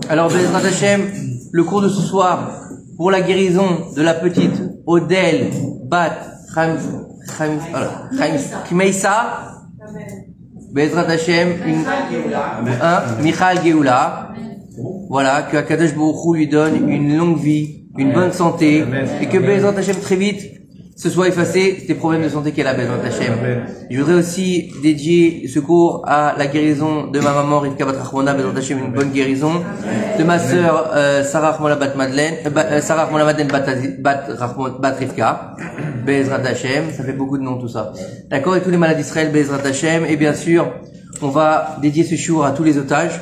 Alors, Bezrat Hashem, le cours de ce soir, pour la guérison de la petite Odel Bat Kmeissa, Bezrat Hashem, Michal Geoula, voilà, que Akadosh Baruch Hu lui donne une longue vie, une bonne santé, et que Bezrat Hashem très vite se soit effacé ces problèmes de santé qu'elle a, Bezrat Hashem. Je voudrais aussi dédier ce cours à la guérison de ma maman Rivka Bat Rachmona, Bezrat Hashem, une bonne guérison, de ma sœur Sarah Rachmona Bat Madeleine, Sarah Rachmona Madeleine Bat Rivka, Bezrat Hashem, ça fait beaucoup de noms tout ça. D'accord, et tous les malades d'Israël, Bezrat Hashem, et bien sûr, on va dédier ce jour à tous les otages,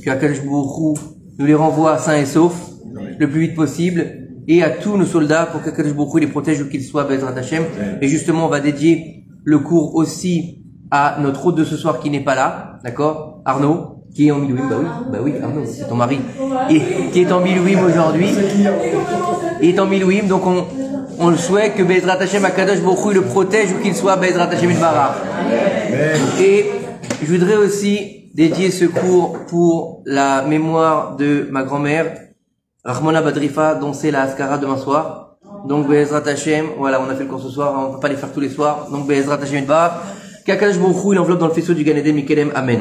que Akadosh Baruch Hu nous les renvoie sains et saufs, le plus vite possible, et à tous nos soldats pour qu'Akadosh Baruch Hu les protège où qu'ils soient, Bezrat Hashem. Et justement, on va dédier le cours aussi à notre hôte de ce soir qui n'est pas là, d'accord, Arnaud, qui est en Milouim, bah oui, Arnaud, c'est ton mari, et qui est en Milouim aujourd'hui. Il est en Milouim, donc on le souhaite que Bezrat Hashem, Akadosh Baruch Hu le protège où qu'il soit, Bezrat Hashem Barach. Et je voudrais aussi dédier ce cours pour la mémoire de ma grand-mère, Rachmona Badrifa, dont c'est la Askara demain soir. Donc, Bezrat Hashem, voilà, on a fait le cours ce soir, on ne peut pas les faire tous les soirs. Donc, Bezrat Hashem Barach, qu'Akadosh Baruch Hu il enveloppe dans le faisceau du Gan Eden Mikelem, Amen.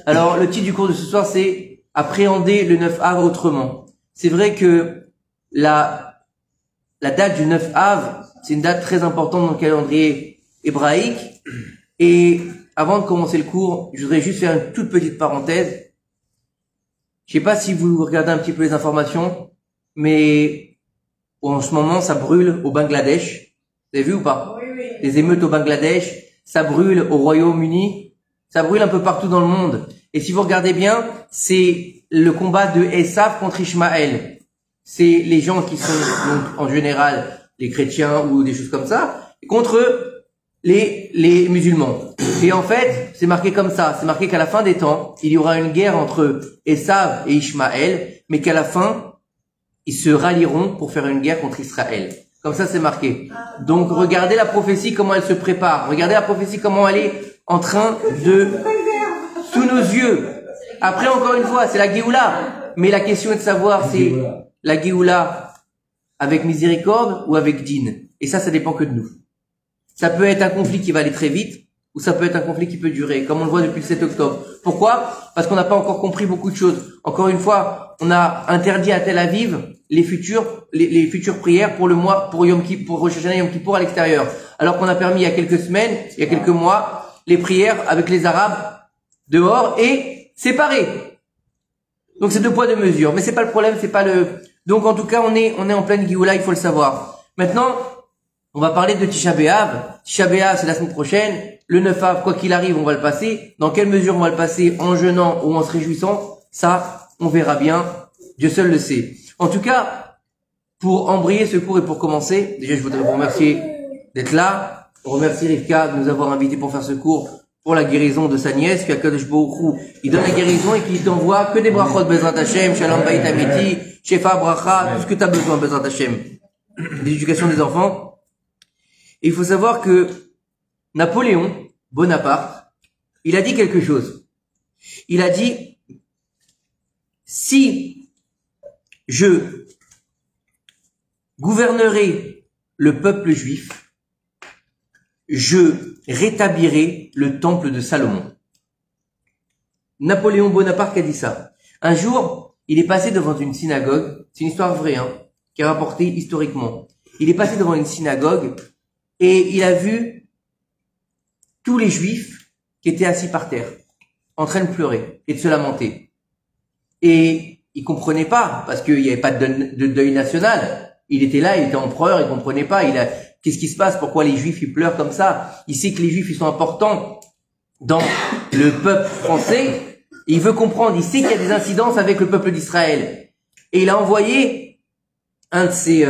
Alors, le titre du cours de ce soir, c'est appréhender le 9 Av autrement. C'est vrai que la date du 9 Av, c'est une date très importante dans le calendrier hébraïque. Et avant de commencer le cours, je voudrais juste faire une toute petite parenthèse. Je sais pas si vous regardez un petit peu les informations, mais en ce moment, ça brûle au Bangladesh. Vous avez vu ou pas? Oui. Les émeutes au Bangladesh, ça brûle au Royaume-Uni, ça brûle un peu partout dans le monde. Et si vous regardez bien, c'est le combat de Esav contre Ishmaël. C'est les gens qui sont, donc, en général, les chrétiens ou des choses comme ça, contre les musulmans. Et en fait, c'est marqué comme ça. C'est marqué qu'à la fin des temps, il y aura une guerre entre Esav et Ishmaël, mais qu'à la fin, ils se rallieront pour faire une guerre contre Israël. Comme ça, c'est marqué. Donc, regardez la prophétie, comment elle se prépare. Regardez la prophétie, comment elle est en train de, sous nos yeux. Après, encore une fois, c'est la Géoula. Mais la question est de savoir, c'est la Géoula avec miséricorde ou avec din. Et ça dépend que de nous. Ça peut être un conflit qui va aller très vite, ou ça peut être un conflit qui peut durer, comme on le voit depuis le 7 octobre. Pourquoi? Parce qu'on n'a pas encore compris beaucoup de choses. Encore une fois, on a interdit à Tel Aviv les futures prières pour le mois, pour Yom Kippur, pour Rosh Hashanah Yom Kippur à l'extérieur. Alors qu'on a permis il y a quelques semaines, il y a quelques mois, les prières avec les Arabes dehors et séparées. Donc c'est deux poids deux mesures. Mais c'est pas le problème, c'est pas le, donc en tout cas, on est en pleine Géoula, il faut le savoir. Maintenant, on va parler de Tisha B'Av. Tisha B'Av, c'est la semaine prochaine. Le 9 Av, quoi qu'il arrive, on va le passer. Dans quelle mesure on va le passer? En jeûnant ou en se réjouissant? Ça, on verra bien. Dieu seul le sait. En tout cas, pour embrayer ce cours et pour commencer, déjà, je voudrais vous remercier d'être là. On remercie Rivka de nous avoir invités pour faire ce cours pour la guérison de sa nièce. Qu'Akadosh Baruch Hu, il donne la guérison et qu'il t'envoie que des brachot Bezrat Hashem, Shalom Bayit Amiti, Shefa Bracha, tout ce que tu as besoin, Bezrat Hashem. L'éducation des enfants. Et il faut savoir que Napoléon Bonaparte, il a dit quelque chose. Il a dit, si je gouvernerai le peuple juif, je rétablirai le temple de Salomon. Napoléon Bonaparte qui a dit ça. Un jour, il est passé devant une synagogue, c'est une histoire vraie, qui est rapportée historiquement. Il est passé devant une synagogue et il a vu tous les juifs qui étaient assis par terre, en train de pleurer et de se lamenter. Et il comprenait pas, parce qu'il n'y avait pas de deuil national. Il était là, il était empereur, il comprenait pas. Qu'est-ce qui se passe? Pourquoi les juifs ils pleurent comme ça? Il sait que les juifs ils sont importants dans le peuple français. Il veut comprendre, il sait qu'il y a des incidences avec le peuple d'Israël. Et il a envoyé un de ses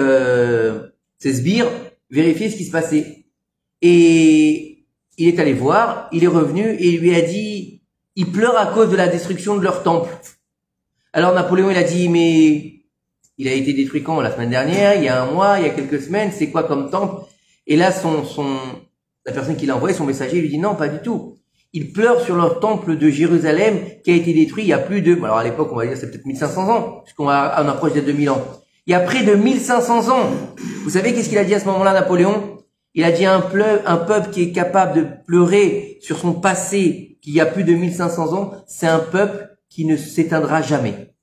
sbires vérifier ce qui se passait. Et il est allé voir, il est revenu et il lui a dit, ils pleurent à cause de la destruction de leur temple. Alors Napoléon, il a dit, mais il a été détruit quand? La semaine dernière, il y a un mois, il y a quelques semaines, c'est quoi comme temple? Et là, la personne qui l'a envoyé, son messager, il lui dit, non, pas du tout. ils pleurent sur leur temple de Jérusalem qui a été détruit il y a plus de, alors à l'époque on va dire c'est peut-être 1500 ans, puisqu'on approche des 2000 ans. Il y a près de 1500 ans. Vous savez qu'est-ce qu'il a dit à ce moment-là, Napoléon? Il a dit un peuple qui est capable de pleurer sur son passé qui y a plus de 1500 ans, c'est un peuple qui ne s'éteindra jamais.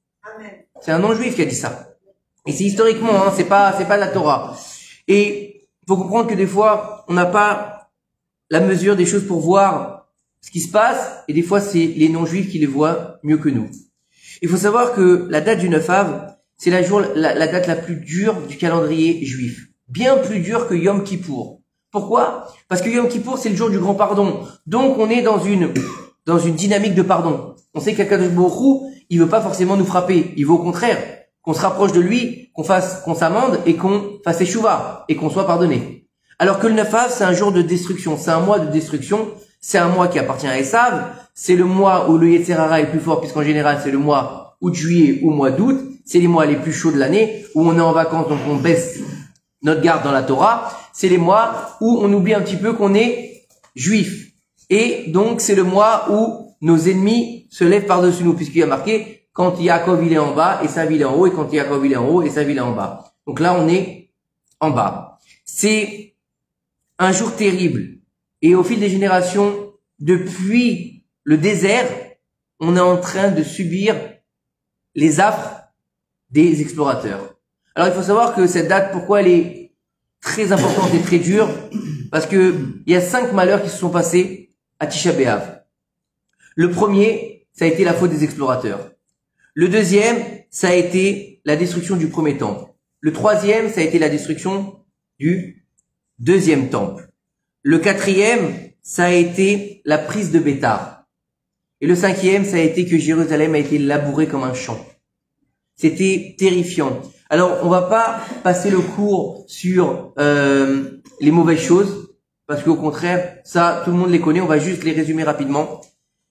C'est un non-juif qui a dit ça. Et c'est historiquement, hein, c'est pas de la Torah. Et faut comprendre que des fois, on n'a pas la mesure des choses pour voir ce qui se passe, et des fois, c'est les non-juifs qui les voient mieux que nous. Il faut savoir que la date du 9 Av, c'est la date la plus dure du calendrier juif. Bien plus dure que Yom Kippour. Pourquoi? Parce que Yom Kippour, c'est le jour du grand pardon. Donc, on est dans une dynamique de pardon. On sait qu'Akadosh Baruch Hu, il veut pas forcément nous frapper. Il veut au contraire qu'on se rapproche de lui, qu'on s'amende et qu'on fasse échouva et qu'on soit pardonné. Alors que le 9 Av, c'est un jour de destruction. C'est un mois de destruction. C'est un mois qui appartient à Esav. C'est le mois où le Yetzer Hara est plus fort, puisqu'en général, c'est le mois août, juillet ou mois d'août. C'est les mois les plus chauds de l'année, où on est en vacances, donc on baisse notre garde dans la Torah. C'est les mois où on oublie un petit peu qu'on est juif. Et donc, c'est le mois où nos ennemis se lèvent par-dessus nous, puisqu'il y a marqué, quand Yaakov il est en bas, Esav il est en haut, et quand Yaakov il est en haut, Esav il est en bas. Donc là, on est en bas. C'est un jour terrible. Et au fil des générations, depuis le désert, on est en train de subir les affres des explorateurs. Alors, il faut savoir que cette date, pourquoi elle est très importante et très dure? Parce que il y a 5 malheurs qui se sont passés à Tisha B'Av. Le premier, ça a été la faute des explorateurs. Le deuxième, ça a été la destruction du premier temple. Le troisième, ça a été la destruction du deuxième temple. Le quatrième, ça a été la prise de Béthar. Et le cinquième, ça a été que Jérusalem a été labourée comme un champ. C'était terrifiant. Alors, on va pas passer le cours sur les mauvaises choses, parce qu'au contraire, ça, tout le monde les connaît, on va juste les résumer rapidement.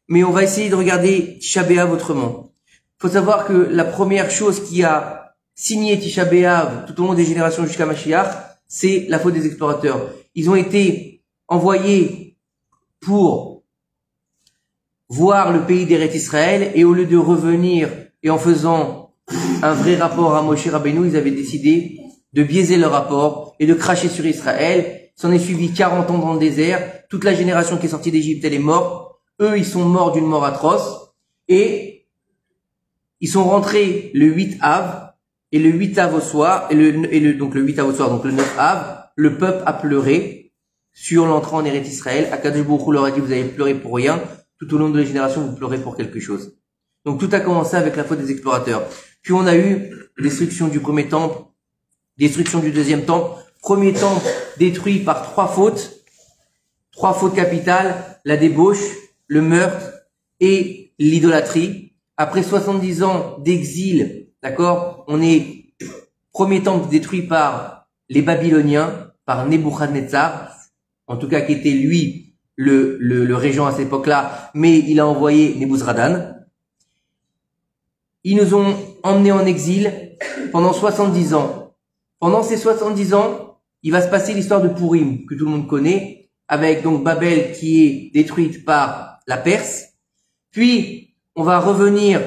Mais on va essayer de regarder Tisha B'Av autrement. Il faut savoir que la première chose qui a signé Tisha B'Av tout au long des générations jusqu'à Mashiach, c'est la faute des explorateurs. Ils ont été envoyés pour voir le pays d'Eretz Israël, et au lieu de revenir et en faisant un vrai rapport à Moshe Rabbeinu, ils avaient décidé de biaiser le rapport et de cracher sur Israël. S'en est suivi 40 ans dans le désert. Toute la génération qui est sortie d'Égypte, elle est morte. Eux, ils sont morts d'une mort atroce. Et ils sont rentrés le 8 Av. Et le 8 Av au soir, donc le 8 Av au soir, donc le 9 Av, le peuple a pleuré sur l'entrée en Eretz Israël. Akadosh Baruch Hu leur a dit, vous avez pleuré pour rien. Tout au long de la génération, vous pleurez pour quelque chose. Donc tout a commencé avec la faute des explorateurs. Puis on a eu destruction du premier temple, destruction du deuxième temple. Premier temple détruit par 3 fautes capitales, la débauche, le meurtre et l'idolâtrie. Après 70 ans d'exil, d'accord, on est premier temple détruit par les Babyloniens, par Nebuchadnezzar, en tout cas qui était lui le régent à cette époque-là, mais il a envoyé Nebuzradan. Ils nous ont emmenés en exil pendant 70 ans. Pendant ces 70 ans, il va se passer l'histoire de Purim, que tout le monde connaît, avec donc Babel qui est détruite par la Perse. Puis, on va revenir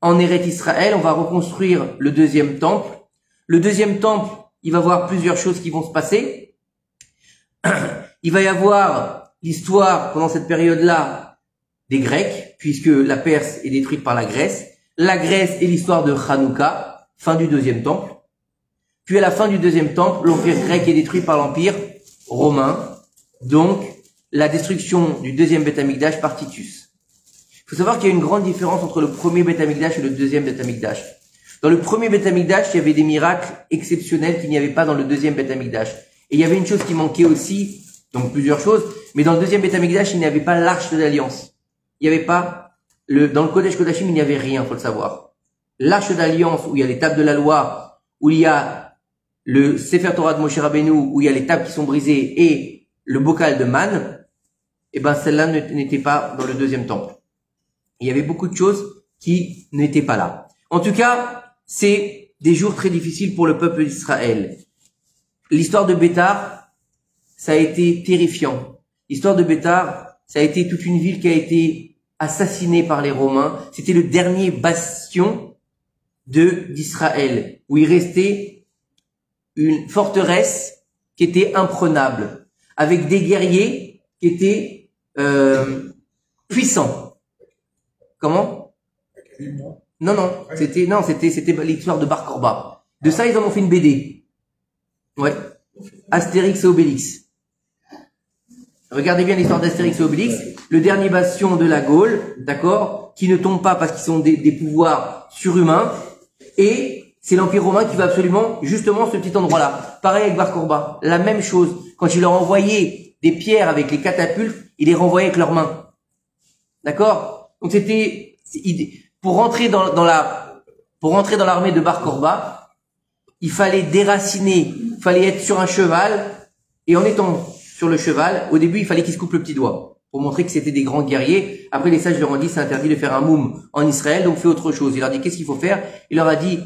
en Eretz Israël, on va reconstruire le deuxième temple. Le deuxième temple, il va y avoir plusieurs choses qui vont se passer. Il va y avoir l'histoire, pendant cette période-là, des Grecs, puisque la Perse est détruite par la Grèce. La Grèce et l'histoire de Hanouka, fin du deuxième temple. Puis à la fin du deuxième temple, l'empire grec est détruit par l'empire romain. Donc, la destruction du deuxième Beth Amikdash par Titus. Il faut savoir qu'il y a une grande différence entre le premier Beth Amikdash et le deuxième Beth Amikdash. Dans le premier Beth Amikdash, il y avait des miracles exceptionnels qu'il n'y avait pas dans le deuxième Beth Amikdash. Et il y avait une chose qui manquait aussi, donc plusieurs choses, mais dans le deuxième Beth Amikdash, il n'y avait pas l'arche de l'alliance. Il n'y avait pas dans le Kodesh Kodashim, il n'y avait rien, faut le savoir. L'arche d'alliance, où il y a les tables de la loi, où il y a le Sefer Torah de Moshe Rabbeinu, où il y a les tables qui sont brisées, et le bocal de manne, eh ben, celle-là n'était pas dans le deuxième temple. Il y avait beaucoup de choses qui n'étaient pas là. En tout cas, c'est des jours très difficiles pour le peuple d'Israël. L'histoire de Béthar, ça a été terrifiant. L'histoire de Béthar, ça a été toute une ville qui a été assassinée par les Romains. C'était le dernier bastion d'Israël, où il restait une forteresse qui était imprenable, avec des guerriers qui étaient puissants. Comment? C'était l'histoire de Bar Korba. De ça, ils en ont fait une BD. Ouais. Astérix et Obélix. Regardez bien l'histoire d'Astérix et Obélix. Le dernier bastion de la Gaule, d'accord, qui ne tombe pas parce qu'ils ont des pouvoirs surhumains. Et c'est l'Empire romain qui va absolument, justement, ce petit endroit-là. Pareil avec Bar Korba. La même chose. Quand il leur envoyait des pierres avec les catapultes, ils les renvoyaient avec leurs mains. D'accord? Donc c'était, pour rentrer dans l'armée de Bar Korba, il fallait déraciner, il fallait être sur un cheval, et en étant sur le cheval, au début, il fallait qu'ils se coupent le petit doigt, pour montrer que c'était des grands guerriers. Après, les sages leur ont dit, c'est interdit de faire un moum en Israël, donc fais autre chose. Il leur a dit, qu'est-ce qu'il faut faire? Il leur a dit,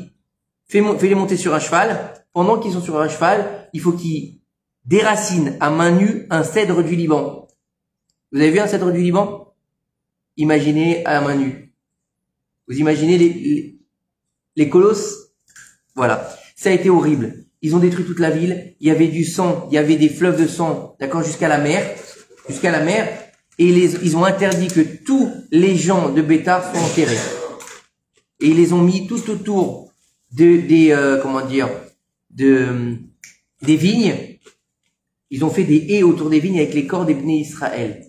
fais-les monter sur un cheval. Pendant qu'ils sont sur un cheval, il faut qu'ils déracinent à main nue un cèdre du Liban. Vous avez vu un cèdre du Liban? Imaginez à main nue. Vous imaginez les colosses? Voilà. Ça a été horrible. Ils ont détruit toute la ville. Il y avait du sang. Il y avait des fleuves de sang, d'accord, jusqu'à la mer. Et ils ont interdit que tous les gens de Bétar soient enterrés. Et ils les ont mis tout autour des vignes. Ils ont fait des haies autour des vignes avec les corps des Bnei Israël.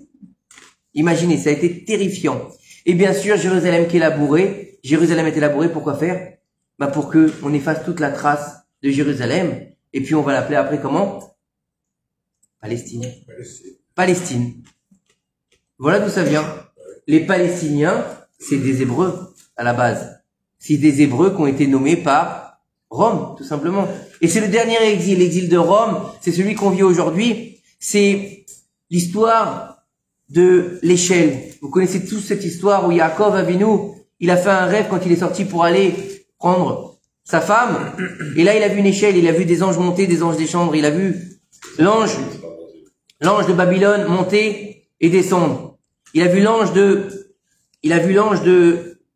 Imaginez, ça a été terrifiant. Et bien sûr, Jérusalem qui est labourée. Jérusalem était labourée, pourquoi faire? Pour que on efface toute la trace de Jérusalem. Et puis on va l'appeler après comment? Palestine. Voilà d'où ça vient. Les Palestiniens, c'est des Hébreux à la base. C'est des Hébreux qui ont été nommés par Rome, tout simplement. Et c'est le dernier exil, l'exil de Rome. C'est celui qu'on vit aujourd'hui. C'est l'histoire de l'échelle. Vous connaissez tous cette histoire où Yaakov Avinu, il a fait un rêve quand il est sorti pour aller prendre sa femme, et là il a vu une échelle, il a vu des anges monter, des anges descendre, il a vu l'ange de Babylone monter et descendre. Il a vu l'ange de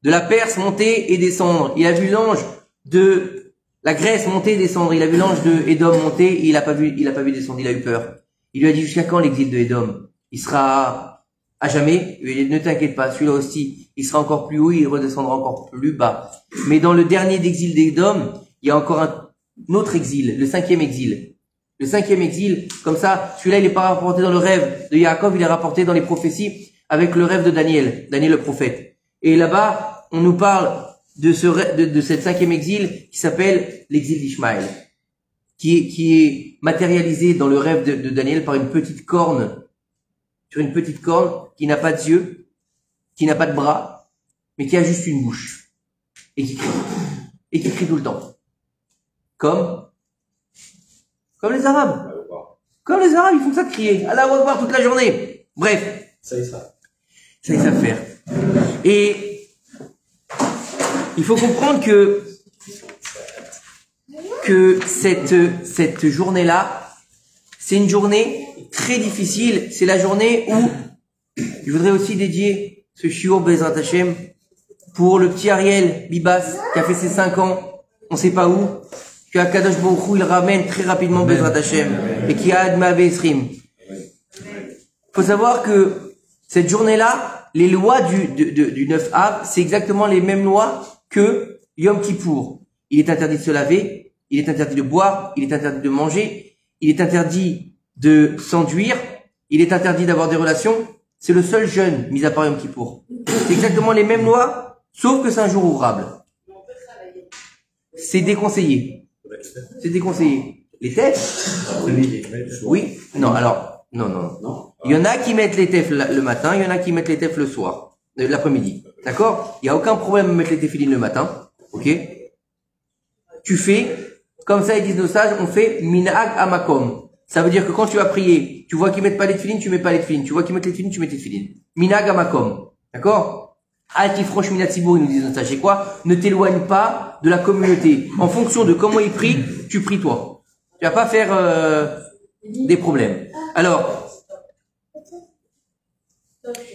la Perse monter et descendre. Il a vu l'ange de la Grèce monter et descendre. Il a vu l'ange de Édom monter et il a pas vu descendre, il a eu peur. Il lui a dit, jusqu'à quand l'exil de Édom? Il sera à jamais. Il lui a dit, ne t'inquiète pas, celui-là aussi, il sera encore plus haut, il redescendra encore plus bas. Mais dans le dernier d'exil d'Édom, il y a encore un autre exil, le 5e exil. Le 5e exil, comme ça, celui-là, il n'est pas rapporté dans le rêve de Yaakov, il est rapporté dans les prophéties avec le rêve de Daniel le prophète. Et là-bas, on nous parle de cette 5e exil qui s'appelle l'exil d'Ishmaël, qui est matérialisé dans le rêve de Daniel par une petite corne, sur une petite corne qui n'a pas d'yeux, qui n'a pas de bras, mais qui a juste une bouche et qui crie tout le temps, comme les Arabes. Comme les Arabes, ils font ça de crier. Allahu Akbar toute la journée. Bref. Ça ils savent faire. Et il faut comprendre que cette journée-là, c'est une journée très difficile. C'est la journée où je voudrais aussi dédier ce shiur Bezrat Hashem pour le petit Ariel Bibas qui a fait ses 5 ans, on sait pas où, que Akadosh Baruch Hu il ramène très rapidement Bezrat Hashem et qui a Adma Ve'esrim. Faut savoir que cette journée-là, les lois du 9 Av, c'est exactement les mêmes lois que Yom Kippour. Il est interdit de se laver, il est interdit de boire, il est interdit de manger, il est interdit de s'enduire, il est interdit d'avoir des relations. C'est le seul jeûne, mis à part Yom Kippour. C'est exactement les mêmes lois, sauf que c'est un jour ouvrable. C'est déconseillé. C'est déconseillé. Les tefs? Oui. Non, alors, non. Il y en a qui mettent les tefs le matin, il y en a qui mettent les tefs le soir, l'après-midi. D'accord? Il n'y a aucun problème de mettre les téfilines le matin. Ok? Tu fais, comme ça ils disent nos sages, on fait minhag amakom. Ça veut dire que quand tu vas prier, tu vois qu'ils mettent pas les téfilines, tu mets pas les téfilines. Tu vois qu'ils mettent les téfilines, tu mets les téfilines. Minhag amakom. D'accord? Altifrosh minatsibour, ils nous disent nos sages. C'est quoi? Ne t'éloigne pas de la communauté. En fonction de comment ils prient, tu pries toi. Tu vas pas faire des problèmes. Alors,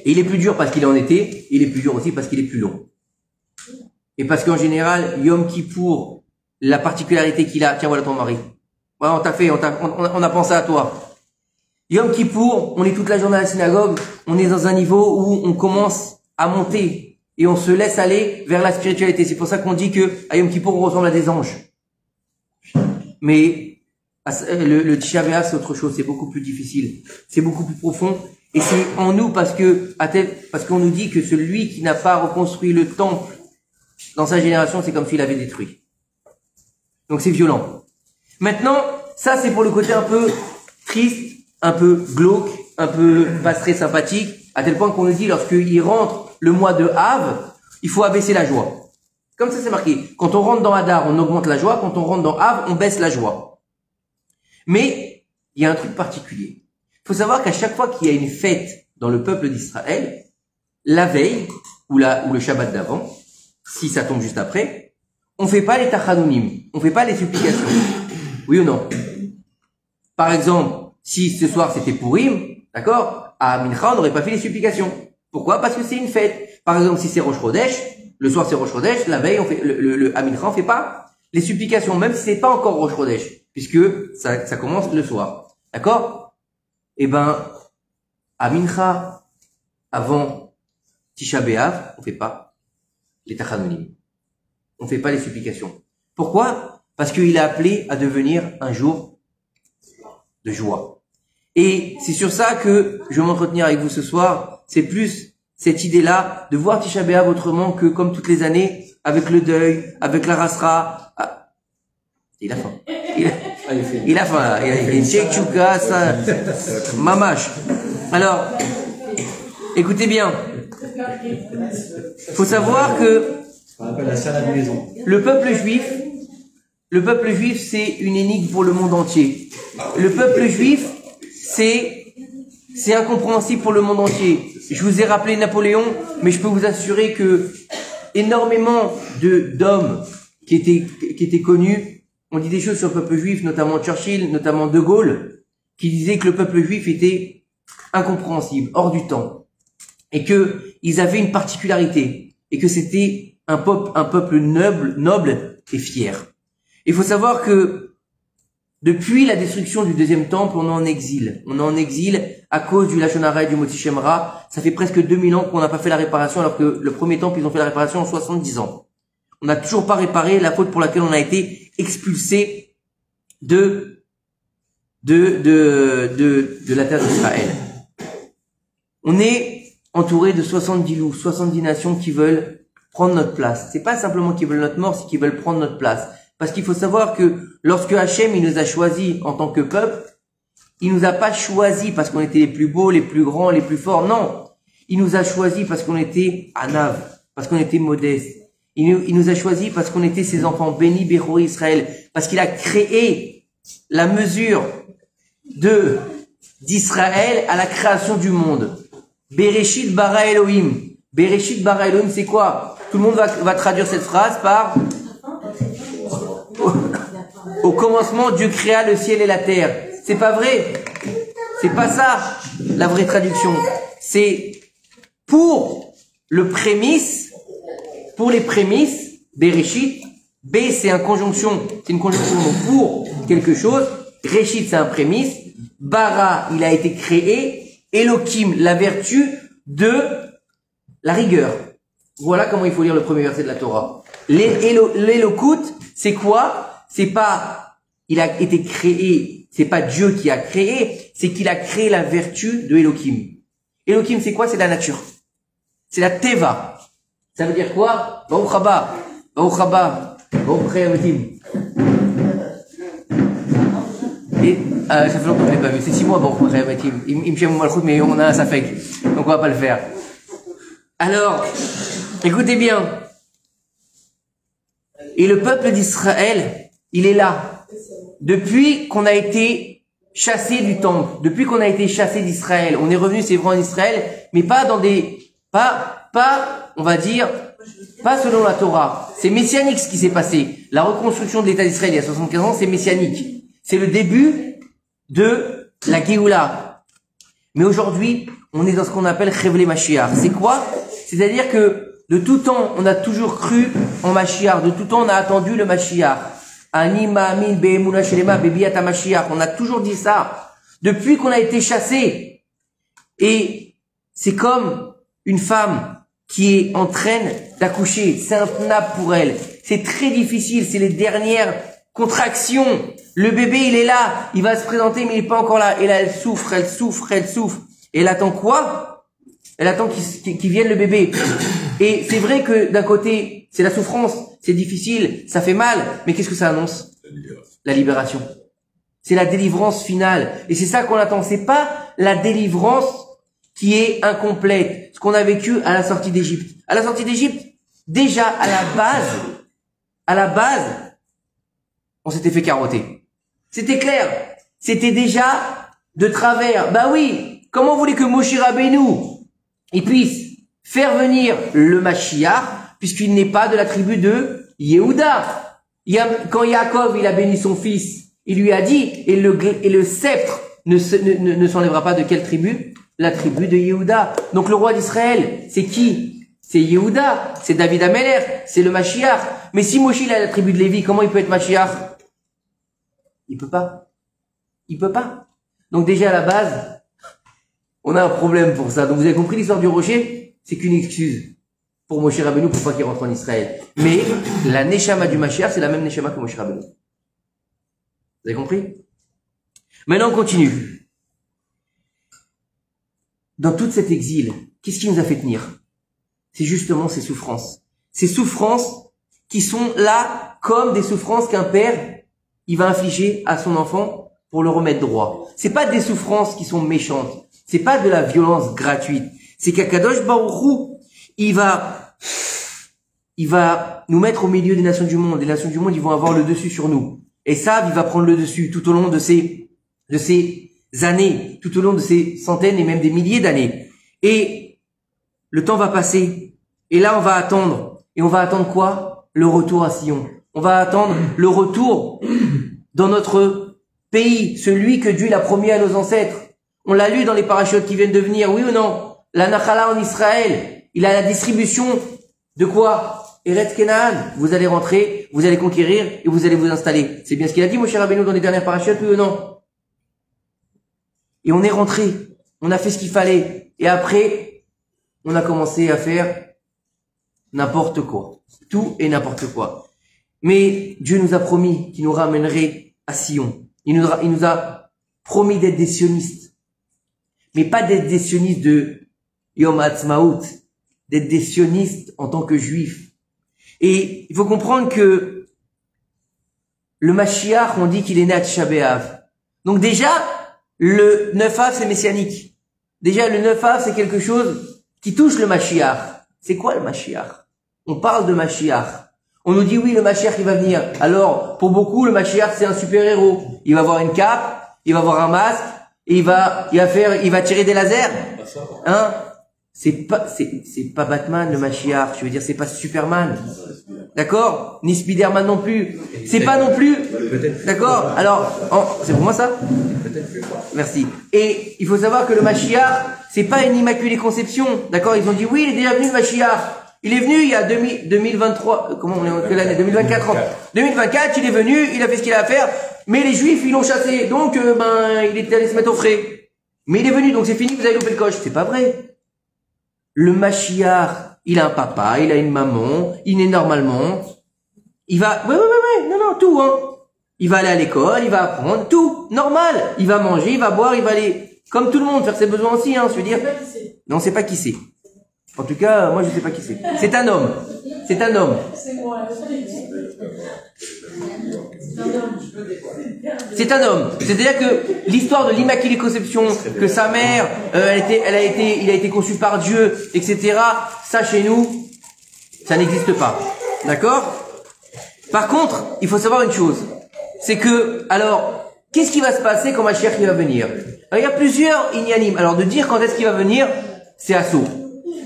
Et il est plus dur parce qu'il est en été, et il est plus dur aussi parce qu'il est plus long. Et parce qu'en général, Yom Kippour, la particularité qu'il a, tiens voilà ton mari. Ouais, on a pensé à toi. Yom Kippour, on est toute la journée à la synagogue, on est dans un niveau où on commence à monter et on se laisse aller vers la spiritualité. C'est pour ça qu'on dit que à Yom Kippour, on ressemble à des anges. Mais le Tisha B'Av, c'est autre chose, c'est beaucoup plus difficile, c'est beaucoup plus profond. Et c'est en nous parce qu'on nous dit que celui qui n'a pas reconstruit le temple dans sa génération, c'est comme s'il avait détruit. Donc c'est violent. Maintenant, ça c'est pour le côté un peu triste, un peu glauque, un peu pas très sympathique, à tel point qu'on nous dit lorsqu'il rentre le mois de Av, il faut abaisser la joie. Comme ça c'est marqué. Quand on rentre dans Hadar, on augmente la joie. Quand on rentre dans Av, on baisse la joie. Mais il y a un truc particulier. Il faut savoir qu'à chaque fois qu'il y a une fête dans le peuple d'Israël, la veille ou le Shabbat d'avant, si ça tombe juste après, on fait pas les tachanounim, on fait pas les supplications. Oui ou non? Par exemple, si ce soir c'était Purim, d'accord, à Mincha on n'aurait pas fait les supplications. Pourquoi? Parce que c'est une fête. Par exemple, si c'est Rosh Chodesh, le soir c'est Rosh Chodesh, la veille on fait à Mincha on fait pas les supplications, même si c'est pas encore Rosh Chodesh, puisque ça commence le soir. D'accord? Eh ben, à Mincha, avant Tisha B'Av, on fait pas les tachanounim. On fait pas les supplications. Pourquoi? Parce qu'il est appelé à devenir un jour de joie. Et c'est sur ça que je vais m'entretenir avec vous ce soir. C'est plus cette idée-là de voir Tisha B'Av autrement que comme toutes les années, avec le deuil, avec la rasra. Ah, il a faim. Il a faim là. Il a une tchèque-tchouka, ça. Mamache. Alors, écoutez bien. Faut savoir que le peuple juif, c'est une énigme pour le monde entier. Le peuple juif, c'est incompréhensible pour le monde entier. Je vous ai rappelé Napoléon, mais je peux vous assurer que énormément d'hommes qui étaient connus, on dit des choses sur le peuple juif, notamment Churchill, notamment De Gaulle, qui disaient que le peuple juif était incompréhensible, hors du temps, et que ils avaient une particularité, et que c'était un peuple noble et fier. Il faut savoir que depuis la destruction du deuxième temple, on est en exil. On est en exil à cause du Lachon Hara et du Moti Shem Ra. Ça fait presque 2000 ans qu'on n'a pas fait la réparation, alors que le premier temple, ils ont fait la réparation en 70 ans. On n'a toujours pas réparé la faute pour laquelle on a été expulsé de la terre d'Israël. On est entouré de 70 loups, 70 nations qui veulent prendre notre place. C'est pas simplement qu'ils veulent notre mort, c'est qu'ils veulent prendre notre place. Parce qu'il faut savoir que lorsque Hachem, il nous a choisis en tant que peuple, il nous a pas choisis parce qu'on était les plus beaux, les plus grands, les plus forts. Non. Il nous a choisis parce qu'on était anav, parce qu'on était modeste. Il nous a choisis parce qu'on était ses enfants bénis, Béro Israël, parce qu'il a créé la mesure d'Israël à la création du monde. Bereshit bara Elohim. Bereshit bara Elohim, c'est quoi? Tout le monde va traduire cette phrase par au commencement, Dieu créa le ciel et la terre. C'est pas vrai. C'est pas ça, la vraie traduction. C'est pour les prémices, Bereshit, B c'est une conjonction pour quelque chose, Réchit c'est un prémisse, Bara il a été créé, Elohim la vertu de la rigueur. Voilà comment il faut lire le premier verset de la Torah. L'Elokut, c'est quoi? C'est pas il a été créé, c'est pas Dieu qui a créé, c'est qu'il a créé la vertu de Elohim. Elohim c'est quoi? C'est la nature. C'est la Teva. Ça veut dire quoi? Baruch haba, Baruch haba, Baruch Hayametim. Et ça fait longtemps que je l'ai pas vu. C'est 6 mois Baruch Hayametim. Il me chame Malchut, mais on a un safek, donc on va pas le faire. Alors, écoutez bien. Et le peuple d'Israël, il est là. Depuis qu'on a été chassé du temple, depuis qu'on a été chassé d'Israël, on est revenu, c'est vrai, en Israël, mais pas dans on va dire, pas selon la Torah. C'est messianique ce qui s'est passé. La reconstruction de l'État d'Israël il y a 75 ans, c'est messianique. C'est le début de la Géoula. Mais aujourd'hui, on est dans ce qu'on appelle Chevle Mashiach. C'est quoi? C'est-à-dire que de tout temps, on a toujours cru en Mashiach. De tout temps, on a attendu le Mashiach. Anima amin be'emuna shelema bebiata Mashiach. On a toujours dit ça. Depuis qu'on a été chassé. Et c'est comme une femme qui est en train d'accoucher. C'est un nappe pour elle. C'est très difficile. C'est les dernières contractions. Le bébé, il est là. Il va se présenter, mais il n'est pas encore là. Et là, elle souffre, elle souffre, elle souffre. Et elle attend quoi? Elle attend qu'il vienne le bébé. Et c'est vrai que d'un côté, c'est la souffrance, c'est difficile, ça fait mal. Mais qu'est-ce que ça annonce? La libération. C'est la délivrance finale. Et c'est ça qu'on attend. C'est pas la délivrance qui est incomplète. Ce qu'on a vécu à la sortie d'Égypte. À la sortie d'Égypte, déjà, à la base, on s'était fait carotter. C'était clair. C'était déjà de travers. Bah oui. Comment vous voulez que Moshe Rabbeinu, il puisse faire venir le Mashiach, puisqu'il n'est pas de la tribu de Yehuda? Quand Yaakov, il a béni son fils, il lui a dit, et le sceptre ne s'enlèvera pas de quelle tribu? La tribu de Yehuda. Donc le roi d'Israël, c'est qui? C'est Yehuda, c'est David Ameler, c'est le Mashiach. Mais si Moshe il a la tribu de Lévi, comment il peut être Mashiach? Il peut pas. Il peut pas. Donc déjà à la base, on a un problème pour ça. Donc vous avez compris l'histoire du rocher? C'est qu'une excuse pour Moshe Rabbeinu pour pas qu'il rentre en Israël. Mais la Neshama du Mashiach, c'est la même Neshama que Moshe Rabbeinu. Vous avez compris? Maintenant on continue. Dans toute cet exil, qu'est-ce qui nous a fait tenir? C'est justement ces souffrances. Ces souffrances qui sont là comme des souffrances qu'un père, il va infliger à son enfant pour le remettre droit. C'est pas des souffrances qui sont méchantes. C'est pas de la violence gratuite. C'est qu'Akadosh Baruch Hu, il va nous mettre au milieu des nations du monde. Les nations du monde, ils vont avoir le dessus sur nous. Et ça, il va prendre le dessus tout au long de ces années, tout au long de ces centaines et même des milliers d'années. Et le temps va passer. Et là, on va attendre. Et on va attendre quoi? Le retour à Sion. On va attendre le retour dans notre pays, celui que Dieu l'a promis à nos ancêtres. On l'a lu dans les parachutes qui viennent de venir, oui ou non? La Nachala en Israël, il a la distribution de quoi? Eretz Kenaan. Vous allez rentrer, vous allez conquérir et vous allez vous installer. C'est bien ce qu'il a dit, Moshe Rabbeinu, dans les dernières parachutes, oui ou non? Et on est rentré. On a fait ce qu'il fallait. Et après, on a commencé à faire n'importe quoi. Tout et n'importe quoi. Mais Dieu nous a promis qu'il nous ramènerait à Sion. Il nous a promis d'être des sionistes. Mais pas d'être des sionistes de Yom Ha'atzmaut, d'être des sionistes en tant que juifs. Et il faut comprendre que le Mashiach, on dit qu'il est né à Tisha B'Av. Donc déjà, le 9 Av, c'est messianique. Déjà, le 9 Av, c'est quelque chose qui touche le Mashiach. C'est quoi le Mashiach? On parle de Mashiach. On nous dit oui, le Mashiach, il va venir. Alors, pour beaucoup, le Mashiach, c'est un super-héros. Il va avoir une cape, il va avoir un masque, et il va tirer des lasers. Hein? C'est pas Batman, le Mashiach. Je veux dire, c'est pas Superman. D'accord? Ni Spider-Man non plus. C'est pas non plus. D'accord? Alors, c'est pour moi ça? Merci. Et il faut savoir que le Mashiach, c'est pas une immaculée conception. D'accord? Ils ont dit oui, il est déjà venu le Mashiach. Il est venu il y a 2023, comment on est en quelle année? 2024 ans. 2024, il est venu, il a fait ce qu'il a à faire, mais les Juifs, ils l'ont chassé, donc, il était allé se mettre au frais. Mais il est venu, donc c'est fini, vous avez loupé le coche. C'est pas vrai. Le Mashiach, il a un papa, il a une maman, il est normalement, il va, non, tout, hein. Il va aller à l'école, il va apprendre, tout, normal. Il va manger, il va boire, il va aller, comme tout le monde, faire ses besoins aussi, hein, je veux dire. Non, c'est pas qui c'est. En tout cas, moi je sais pas qui c'est. C'est un homme. C'est un homme. C'est un homme. C'est-à-dire que l'histoire de l'Immaculée Conception, que sa mère, il a été conçu par Dieu, etc. Ça chez nous, ça n'existe pas. D'accord? Par contre, il faut savoir une chose. C'est que, alors, qu'est-ce qui va se passer quand Mashiach va venir? Alors, il y a plusieurs inyanim. Alors, de dire quand est-ce qu'il va venir, c'est assaut.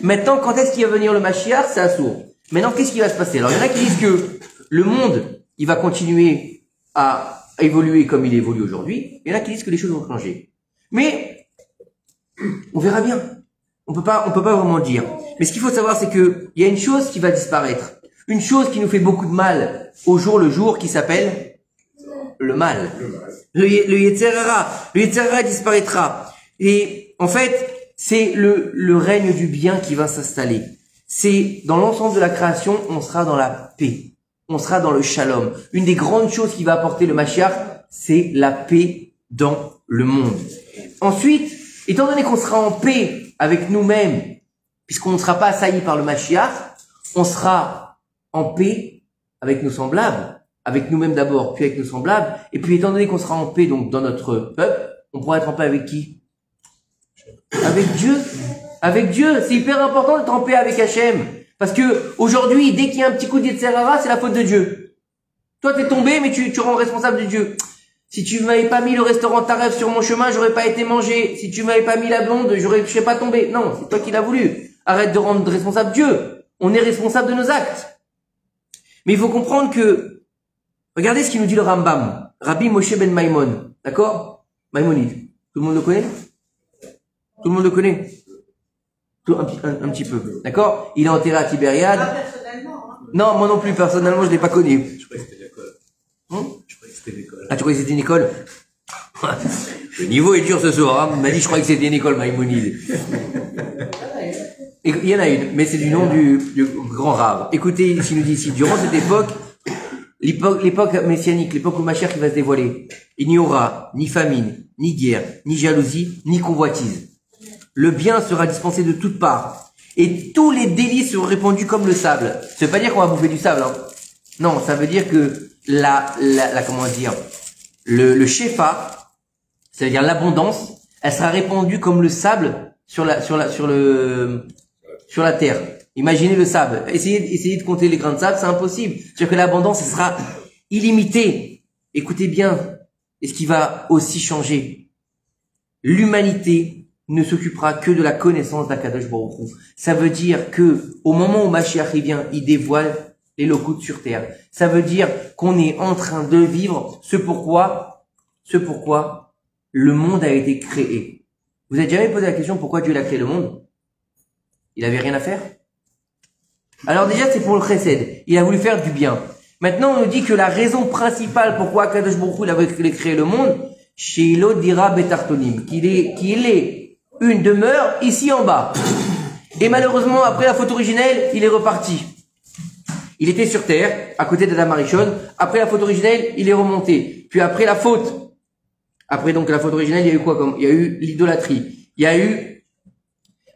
Maintenant, quand est-ce qu'il va venir le Mashiach, c'est assaut. Maintenant, qu'est-ce qui va se passer? Alors, il y en a qui disent que le monde, il va continuer à évoluer comme il évolue aujourd'hui. Il y en a qui disent que les choses vont changer. Mais, on verra bien. On peut pas vraiment dire. Mais ce qu'il faut savoir, c'est que il y a une chose qui va disparaître. Une chose qui nous fait beaucoup de mal au jour le jour, qui s'appelle le mal. Le Yetzer Hara. Le Yetzer Hara disparaîtra. Et en fait, c'est le règne du bien qui va s'installer. C'est dans l'ensemble de la création, on sera dans la paix. On sera dans le shalom. Une des grandes choses qui va apporter le Mashiach, c'est la paix dans le monde. Ensuite, étant donné qu'on sera en paix avec nous-mêmes, puisqu'on ne sera pas assailli par le Mashiach, on sera en paix avec nos semblables, avec nous-mêmes d'abord, puis avec nos semblables, et puis étant donné qu'on sera en paix donc dans notre peuple, on pourra être en paix avec qui? Avec Dieu. Avec Dieu, c'est hyper important d'être en paix avec Hachem. Parce que aujourd'hui, dès qu'il y a un petit coup de Yetzer Hara, c'est la faute de Dieu. Toi, t'es tombé, mais tu rends responsable de Dieu. Si tu m'avais pas mis le restaurant Taref sur mon chemin, j'aurais pas été mangé. Si tu m'avais pas mis la blonde, je serais pas tombé. Non, c'est toi qui l'as voulu. Arrête de rendre responsable Dieu. On est responsable de nos actes. Mais il faut comprendre que, regardez ce qu'il nous dit le Rambam. Rabbi Moshe ben Maimon. D'accord? Maïmonide. Tout le monde le connaît? Tout le monde le connaît? Un petit peu. D'accord? Il est enterré à Tibériade. Pas personnellement, hein. Non, moi non plus, personnellement, je l'ai pas connu. Je croyais que c'était l'école. Je croyais que c'était l'école. Ah, tu croyais que c'était une école? Le niveau est dur ce soir, hein. Il m'a dit, je croyais que c'était une école, Maïmonide. Et il y en a une, mais c'est du nom du grand rave. Écoutez ce qu'il nous dit ici. Durant cette époque, l'époque messianique, l'époque où Mashiach va se dévoiler, il n'y aura ni famine, ni guerre, ni jalousie, ni convoitise. Le bien sera dispensé de toutes parts. Et tous les délices seront répandus comme le sable. Ça veut pas dire qu'on va bouffer du sable, hein. Non, ça veut dire que comment dire, le shefa, c'est-à-dire l'abondance, elle sera répandue comme le sable sur la terre. Imaginez le sable. Essayez de compter les grains de sable, c'est impossible. C'est-à-dire que l'abondance, elle sera illimitée. Écoutez bien. Et ce qui va aussi changer, l'humanité ne s'occupera que de la connaissance d'Akadosh Baruch Hu. Ça veut dire que au moment où Mashiach vient, il dévoile les locuts sur terre. Ça veut dire qu'on est en train de vivre ce pourquoi le monde a été créé. Vous avez jamais posé la question pourquoi Dieu a créé le monde? Il avait rien à faire? Alors déjà, c'est pour le chesed. Il a voulu faire du bien. Maintenant, on nous dit que la raison principale pourquoi Akadosh Baruch Hu avait créé le monde, Sheilo dira betartonim, qu'il est une demeure ici en bas. Et malheureusement, après la faute originelle, il est reparti. Il était sur terre, à côté d'Adam Arishon. Après la faute originelle, il est remonté. Puis après la faute, donc la faute originelle, il y a eu quoi? Il y a eu l'idolâtrie. Il y a eu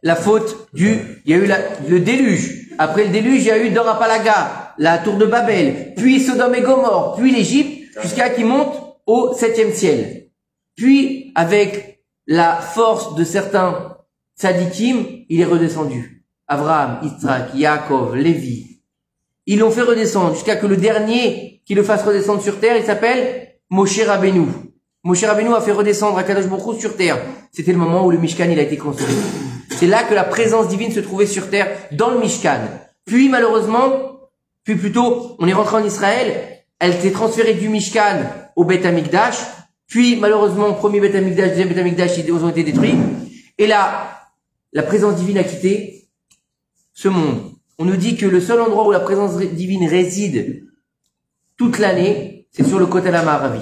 la faute il y a eu le déluge. Après le déluge, il y a eu Dorapalaga, la tour de Babel, puis Sodome et Gomorre, puis l'Égypte, jusqu'à qu'il monte au 7e ciel. Puis, avec la force de certains tzadikim, il est redescendu. Abraham, Yitzhak, Yaakov, Lévi. Ils l'ont fait redescendre jusqu'à que le dernier qui le fasse redescendre sur terre, il s'appelle Moshe Rabbeinu. Moshe Rabbeinu a fait redescendre Akadosh Baruch Hu sur terre. C'était le moment où le Mishkan, il a été construit. C'est là que la présence divine se trouvait sur terre, dans le Mishkan. Puis, plutôt, on est rentré en Israël, elle s'est transférée du Mishkan au Beth Amikdash. Puis, malheureusement, premier Beth Amikdash, deuxième Beth Amikdash, ils ont été détruits. Et là, la présence divine a quitté ce monde. On nous dit que le seul endroit où la présence divine réside toute l'année, c'est sur le Kotel HaMaaravi.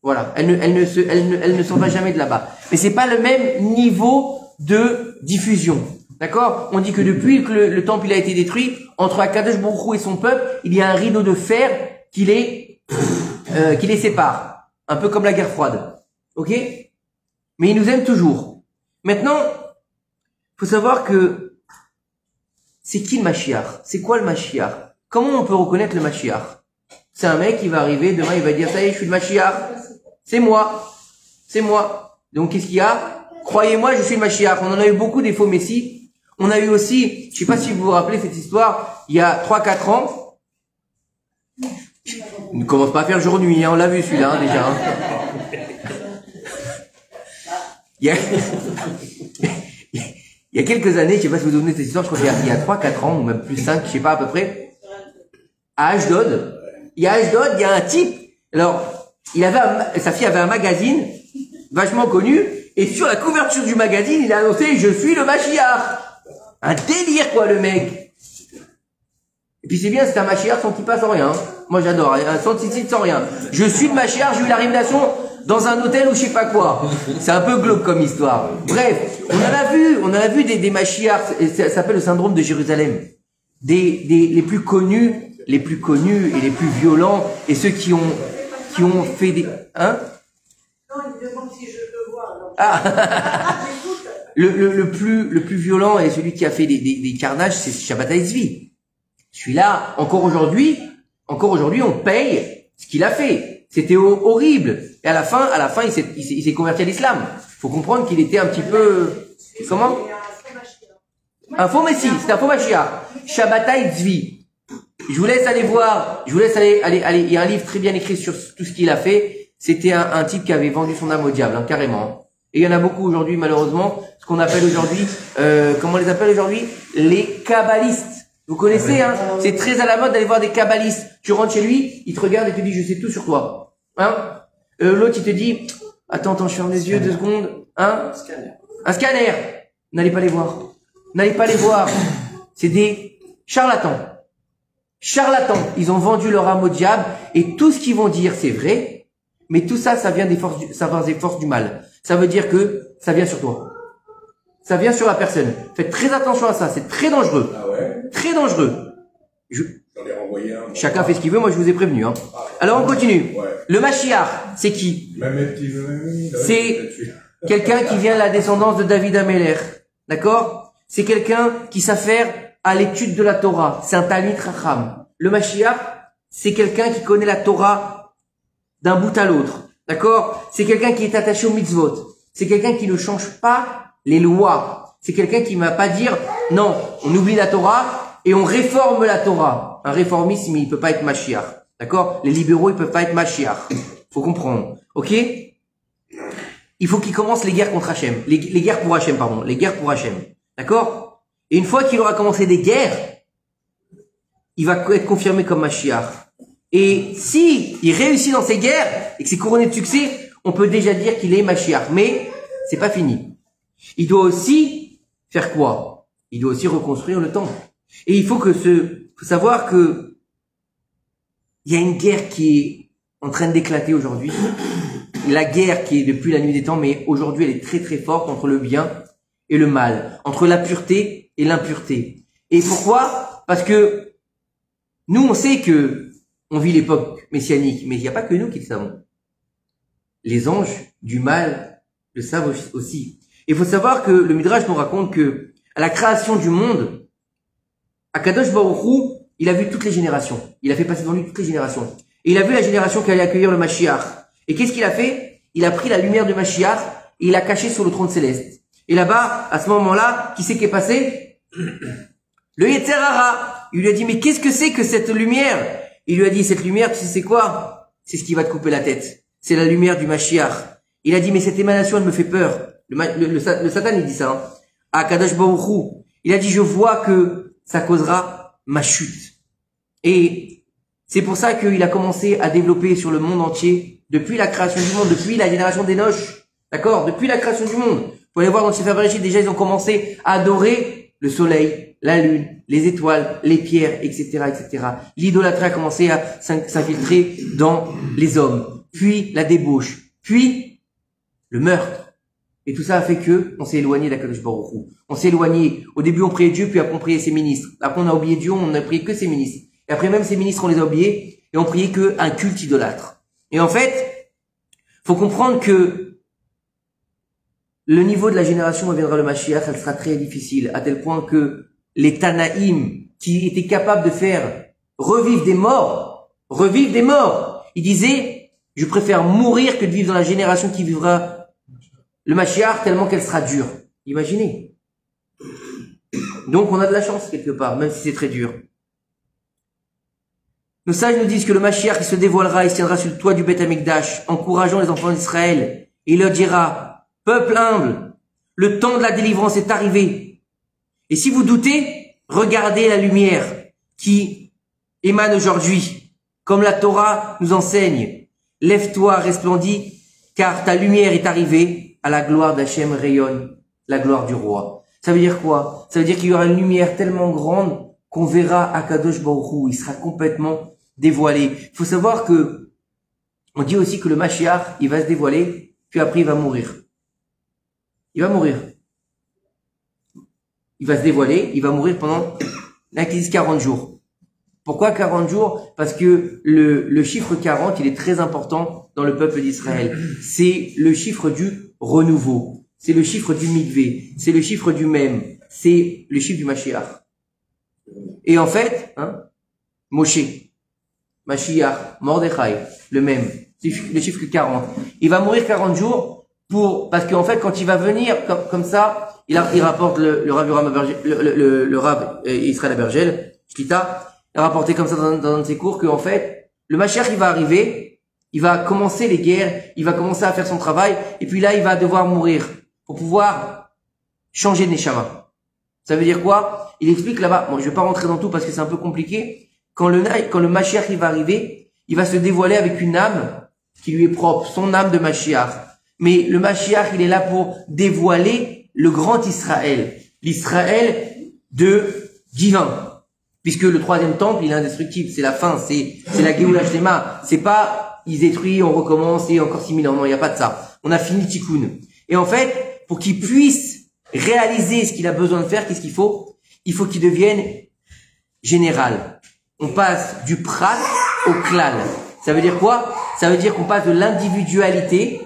Voilà. Elle ne s'en va jamais de là-bas. Mais c'est pas le même niveau de diffusion. D'accord? On dit que depuis que le temple il a été détruit, entre Akadosh Baruch Hu et son peuple, il y a un rideau de fer qui les sépare. Un peu comme la guerre froide. Ok? Mais il nous aime toujours. Maintenant, faut savoir que c'est qui le Mashiach? C'est quoi le Mashiach? Comment on peut reconnaître le Mashiach? C'est un mec qui va arriver, demain il va dire, ça y est, je suis le Mashiach. C'est moi. C'est moi. Donc qu'est-ce qu'il y a? Croyez-moi, je suis le Mashiach. On en a eu beaucoup des faux messies. On a eu aussi, je sais pas si vous vous rappelez cette histoire, il y a 3-4 ans, on ne commence pas à faire jour-nuit, hein, on l'a vu celui-là, hein, déjà. Hein. Il y a quelques années, je sais pas si vous vous souvenez de cette histoire, je crois qu'il y a 3-4 ans, ou même plus 5, je sais pas à peu près, à Ashdod, il y a un type, alors, sa fille avait un magazine, vachement connu, Et sur la couverture du magazine, il a annoncé « Je suis le Mashiach ». Un délire, quoi, le mec. Et puis c'est bien, c'est un Mashiach sans kippa, sans rien. Moi, j'adore. Sans tzitzit, sans rien. Je suis le Mashiach, j'ai eu la révélation dans un hôtel ou je sais pas quoi. C'est un peu glauque comme histoire. Bref, on en a vu des Mashiachs, et ça s'appelle le syndrome de Jérusalem. Les plus connus et les plus violents, et ceux qui ont fait des, hein? Non, il me demande si je peux voir. Ah. Le plus violent et celui qui a fait des carnages, c'est Shabbatai Tzvi. Celui-là, encore aujourd'hui, on paye ce qu'il a fait. C'était horrible. Et à la fin, il s'est converti à l'islam. Faut comprendre qu'il était un petit peu, comment? Un faux messie, c'est un faux Mashiach. Shabbatai Tzvi. Je vous laisse aller voir, il y a un livre très bien écrit sur tout ce qu'il a fait. C'était un type qui avait vendu son âme au diable, hein, carrément. Et il y en a beaucoup aujourd'hui, malheureusement, ce qu'on appelle aujourd'hui, comment on les appelle aujourd'hui? Les kabbalistes. Vous connaissez, hein? C'est très à la mode d'aller voir des kabbalistes. Tu rentres chez lui, il te regarde et te dit, je sais tout sur toi. Hein? L'autre, il te dit, attends, je ferme les yeux 2 secondes. Hein? Un scanner. N'allez pas les voir. N'allez pas les voir. C'est des charlatans. Charlatans. Ils ont vendu leur âme au diable et tout ce qu'ils vont dire, c'est vrai. Mais tout ça, ça vient des forces du mal. Ça veut dire que ça vient sur toi. Ça vient sur la personne. Faites très attention à ça. C'est très dangereux. Ah ouais? Très dangereux. J'en ai renvoyé un. Chacun fait ce qu'il veut. Moi, je vous ai prévenu, hein. Alors, on continue. Ouais. Le Mashiach, c'est qui? Même mes petits amis, là, C'est quelqu'un qui vient de la descendance de David Améler. D'accord? C'est quelqu'un qui s'affaire à l'étude de la Torah. C'est un Talmid Chacham. Le Mashiach, c'est quelqu'un qui connaît la Torah d'un bout à l'autre. D'accord? C'est quelqu'un qui est attaché au mitzvot. C'est quelqu'un qui ne change pas les lois. C'est quelqu'un qui ne va pas dire, non, on oublie la Torah et on réforme la Torah. Un réformisme, il peut pas être Mashiach. D'accord? Les libéraux, ils peuvent pas être Mashiach. Faut comprendre. Ok? Il faut qu'il commence les guerres contre Hachem. Les guerres pour Hachem, pardon. Les guerres pour Hachem. D'accord? Et une fois qu'il aura commencé des guerres, il va être confirmé comme Mashiach. Et si il réussit dans ces guerres et que c'est couronné de succès, on peut déjà dire qu'il est Mashiach. Mais c'est pas fini. Il doit aussi faire quoi? Il doit aussi reconstruire le temple. Et il faut savoir que il y a une guerre qui est en train d'éclater aujourd'hui. La guerre qui est depuis la nuit des temps, mais aujourd'hui elle est très très forte entre le bien et le mal, entre la pureté et l'impureté. Et pourquoi? Parce que nous on sait que on vit l'époque messianique, mais il n'y a pas que nous qui le savons. Les anges du mal le savent aussi. Il faut savoir que le Midrash nous raconte que à la création du monde, Akadosh Baruch Hu, il a vu toutes les générations. Il a fait passer devant lui toutes les générations. Et il a vu la génération qui allait accueillir le Mashiach. Et qu'est-ce qu'il a fait? Il a pris la lumière de Mashiach et il l'a caché sur le trône céleste. Et là-bas, à ce moment-là, qui c'est qui est passé? Le Yetzer Hara. Il lui a dit, mais qu'est-ce que c'est que cette lumière? Il lui a dit, cette lumière, tu sais c'est quoi? C'est ce qui va te couper la tête. C'est la lumière du Mashiach. Il a dit, mais cette émanation, elle me fait peur. Le Satan, il dit ça, hein. À Kadosh Baruch Hu. Il a dit, je vois que ça causera ma chute. Et c'est pour ça qu'il a commencé à développer sur le monde entier, depuis la création du monde, depuis la génération d'Enoch. D'accord? Depuis la création du monde. Vous pouvez voir dans le Sefer Bereshit, déjà, ils ont commencé à adorer le soleil, la lune, les étoiles, les pierres, etc., etc. L'idolâtrie a commencé à s'infiltrer dans les hommes. Puis la débauche. Puis le meurtre. Et tout ça a fait que on s'est éloigné d'Akadosh Baruch Hu. On s'est éloigné. Au début, on priait Dieu, puis après, on priait ses ministres. Après, on a oublié Dieu, on a prié que ses ministres. Et après, même ses ministres, on les a oubliés, et on priait que un culte idolâtre. Et en fait, faut comprendre que le niveau de la génération où viendra le Mashiach, elle sera très difficile, à tel point que les Tanaïm, qui étaient capables de faire revivre des morts, ils disaient, je préfère mourir que de vivre dans la génération qui vivra le Mashiach, tellement qu'elle sera dure. Imaginez. Donc on a de la chance quelque part, même si c'est très dur. Nos sages nous disent que le Mashiach, il se dévoilera, il se tiendra sur le toit du Beth Amikdash, encourageant les enfants d'Israël, et il leur dira, peuple humble, le temps de la délivrance est arrivé. Et si vous doutez, regardez la lumière qui émane aujourd'hui, comme la Torah nous enseigne. Lève-toi, resplendis, car ta lumière est arrivée, à la gloire d'Hachem rayonne la gloire du roi. Ça veut dire quoi? Ça veut dire qu'il y aura une lumière tellement grande qu'on verra Akadosh Baruch Hu, il sera complètement dévoilé. Il faut savoir que, on dit aussi que le Mashiach, il va se dévoiler, puis après il va mourir. Il va mourir. Il va se dévoiler, il va mourir pendant, là, qui disent 40 jours. Pourquoi 40 jours? Parce que le chiffre 40, il est très important dans le peuple d'Israël. C'est le chiffre du renouveau. C'est le chiffre du mikvé. C'est le chiffre du même. C'est le chiffre du Mashiach. Et en fait, Moshe, Mashiach, Mordechai, le même. C'est le chiffre 40. Il va mourir 40 jours parce qu'en fait, quand il va venir comme ça, il rapporte le Rav Yoram Abergel, le Rav Israël Abergel, Shlita, il a rapporté comme ça dans un de ses cours qu'en fait, le Mashiach, il va arriver, il va commencer les guerres, il va commencer à faire son travail, et puis là, il va devoir mourir pour pouvoir changer de Neshama. Ça veut dire quoi? Il explique là-bas, bon, je vais pas rentrer dans tout parce que c'est un peu compliqué, quand le Mashiach, il va arriver, il va se dévoiler avec une âme qui lui est propre, son âme de Mashiach. Mais le Mashiach, il est là pour dévoiler le grand Israël, l'Israël divin. Puisque le troisième temple, il est indestructible, c'est la fin, c'est la Géoula Shlema. C'est pas, il détruit, on recommence et encore 6000 ans. Non, il n'y a pas de ça. On a fini Tikkun. Et en fait, pour qu'il puisse réaliser ce qu'il a besoin de faire, qu'est-ce qu'il faut? Il faut qu'il devienne général. On passe du prat au klal. Ça veut dire quoi? Ça veut dire qu'on passe de l'individualité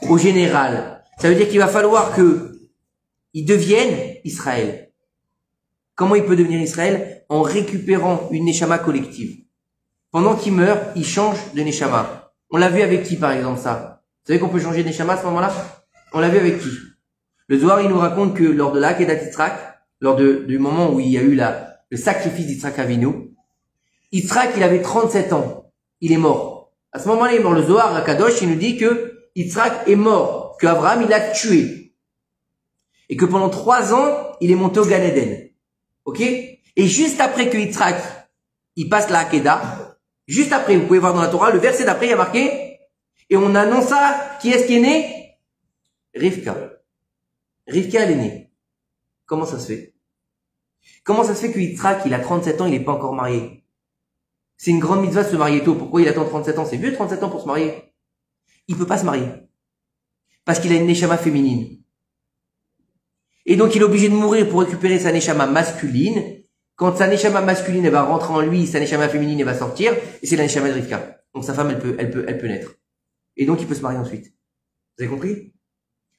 au général. Ça veut dire qu'il va falloir que il devienne Israël. Comment il peut devenir Israël? En récupérant une neshama collective. Pendant qu'il meurt, il change de neshama. On l'a vu avec qui, par exemple, ça? Vous savez qu'on peut changer de neshama à ce moment-là? On l'a vu avec qui? Le Zohar, il nous raconte que lors de l'Akedat Yitzhak, lors du moment où il y a eu le sacrifice d'Yitzhak Avinu, Yitzhak, il avait 37 ans. Il est mort. À ce moment-là, il est mort. Le Zohar, à Kadosh, il nous dit que Yitzhak est mort, que Abraham, il l'a tué. Et que pendant 3 ans, il est monté au Gan Eden. Ok? Et juste après que Yitzhak, il passe la Hakeda, juste après, vous pouvez voir dans la Torah, le verset d'après, il y a marqué, et on annonce ça, qui est-ce qui est né? Rivka. Rivka, elle est née. Comment ça se fait? Comment ça se fait que Yitzhak, il a 37 ans, il n'est pas encore marié? C'est une grande mitzvah de se marier tôt. Pourquoi il attend 37 ans? C'est vieux 37 ans pour se marier. Il peut pas se marier. Parce qu'il a une neshama féminine. Et donc il est obligé de mourir pour récupérer sa neshama masculine. Quand sa neshama masculine, elle va rentrer en lui, sa neshama féminine, elle va sortir, et c'est la neshama de Rivka. Donc sa femme, elle peut naître. Et donc il peut se marier ensuite. Vous avez compris?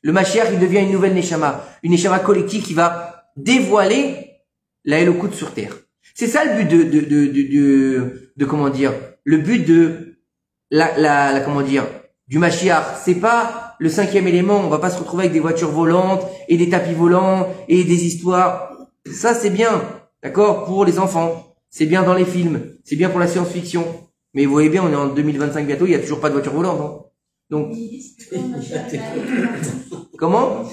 Le Mashiach, il devient une nouvelle neshama. Une neshama collective qui va dévoiler la Elokut sur terre. C'est ça le but de comment dire, le but de comment dire, du Mashiach. C'est pas le 5e élément, on va pas se retrouver avec des voitures volantes et des tapis volants et des histoires. Ça, c'est bien, d'accord, pour les enfants. C'est bien dans les films. C'est bien pour la science-fiction. Mais vous voyez bien, on est en 2025 bientôt, il y a toujours pas de voiture volante, hein. Donc, comment?